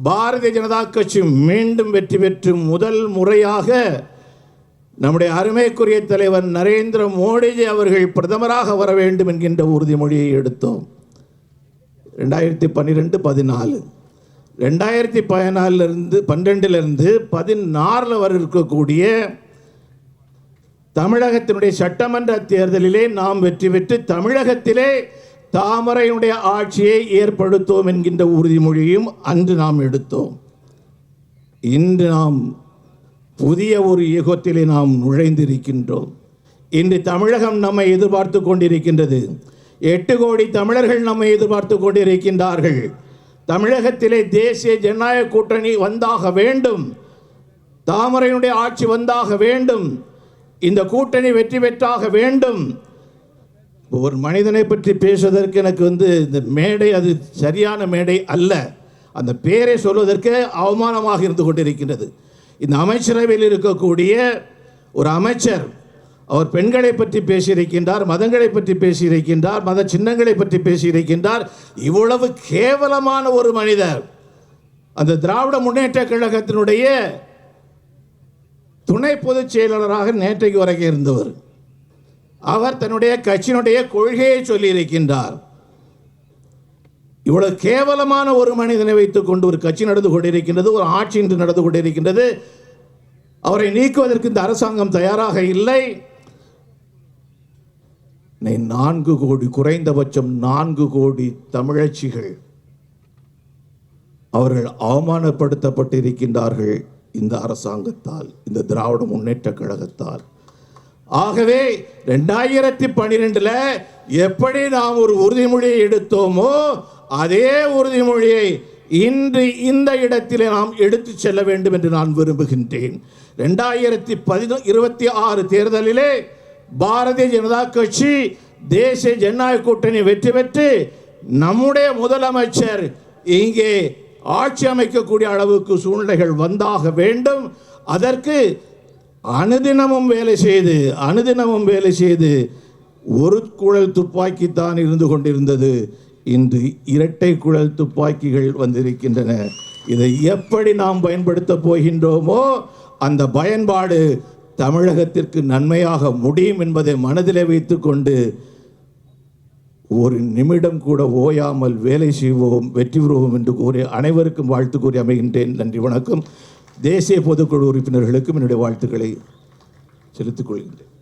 [SPEAKER 6] பாரதிய ஜனதா கட்சி மீண்டும் வெற்றி பெற்று முதல் முறையாக நம்முடைய அருமைக்குரிய தலைவர் நரேந்திர மோடிஜி அவர்கள் பிரதமராக வர வேண்டும் என்கின்ற உறுதிமொழியை எடுத்தோம். 2012-14 2014-12 16 வரை இருக்கக்கூடிய தமிழகத்தினுடைய சட்டமன்ற தேர்தலிலே நாம் வெற்றி பெற்று தமிழகத்திலே தாமரையினுடைய ஆட்சியை ஏற்படுத்துவோம் என்கின்ற உறுதிமொழியும் அன்று நாம் எடுத்தோம். இன்று நாம் புதிய ஒரு யுகத்திலே நாம் நுழைந்திருக்கின்றோம். இன்று தமிழகம் நம்மை எதிர்பார்த்து கொண்டிருக்கின்றது. 8 கோடி தமிழர்கள் நம்மை எதிர்பார்த்து கொண்டிருக்கின்றார்கள். தமிழகத்திலே தேசிய ஜனநாயக கூட்டணி வந்தாக வேண்டும், தாமரையினுடைய ஆட்சி வந்தாக வேண்டும், இந்த கூட்டணி வெற்றி பெற்றாக வேண்டும். ஒரு மனிதனை பற்றி பேசுவதற்கு எனக்கு இந்த மேடை அது சரியான மேடை அல்ல. அந்த பேரை சொல்வதற்கு அவமானமாக இருந்து கொண்டிருக்கின்றது. இந்த அமைச்சரவையில் இருக்கக்கூடிய ஒரு அமைச்சர் அவர் பெண்களை பற்றி பேசியிருக்கின்றார், மதங்களை பற்றி பேசியிருக்கின்றார், மத சின்னங்களை பற்றி பேசியிருக்கின்றார். இவ்வளவு கேவலமான ஒரு மனிதர் அந்த திராவிட முன்னேற்ற கழகத்தினுடைய துணை பொதுச் செயலாளராக நேற்றைக்கு வரைக்கும் இருந்தவர். அவர் தன்னுடைய கட்சியினுடைய கொள்கையை சொல்லியிருக்கின்றார். இவ்வளவு கேவலமான ஒரு மனிதனை வைத்துக் கொண்டு ஒரு கட்சி நடந்து கொண்டிருக்கின்றது, ஒரு ஆட்சி இன்று நடந்து கொண்டிருக்கின்றது. அவரை நீக்குவதற்கு இந்த அரசாங்கம் தயாராக இல்லை. 4 கோடி, குறைந்தபட்சம் 4 கோடி தமிழச்சிகள் அவர்கள் அவமானப்படுத்தப்பட்டிருக்கின்றார்கள் இந்த அரசாங்கத்தால், இந்த திராவிட முன்னேற்ற கழகத்தால். ஆகவே 2012 எப்படி நாம் ஒரு உறுதிமொழியை எடுத்தோமோ அதே உறுதிமொழியை இன்று இந்த இடத்திலே நாம் எடுத்து செல்ல வேண்டும் என்று நான் விரும்புகின்றேன். 2026 தேர்தலிலே பாரதிய ஜனதா கட்சி தேசிய ஜனநாயக கூட்டணி வெற்றி பெற்று நம்முடைய முதலமைச்சர் இங்கே ஆட்சி அமைக்கக்கூடிய அளவுக்கு சூழ்நிலைகள் வந்தாக வேண்டும். அதற்கு அனுதினமும் வேலை செய்து ஒரு குழல் துப்பாக்கி தான் இருந்து கொண்டிருந்தது. இன்று இரட்டை குழல் துப்பாக்கிகள் வந்திருக்கின்றன. இதை எப்படி நாம் பயன்படுத்த போகின்றோமோ அந்த பயன்பாடு தமிழகத்திற்கு நன்மையாக முடியும் என்பதை மனதிலே வைத்துக்கொண்டு ஒரு நிமிடம் கூட ஓயாமல் வேலை செய்வோம், வெற்றி பெறுவோம் என்று கூறி அனைவருக்கும் வாழ்த்து கூறி அமைகின்றேன். நன்றி, வணக்கம். தேசிய பொதுக்குழு உறுப்பினர்களுக்கும் என்னுடைய வாழ்த்துக்களை செலுத்திக் கொள்கின்றேன்.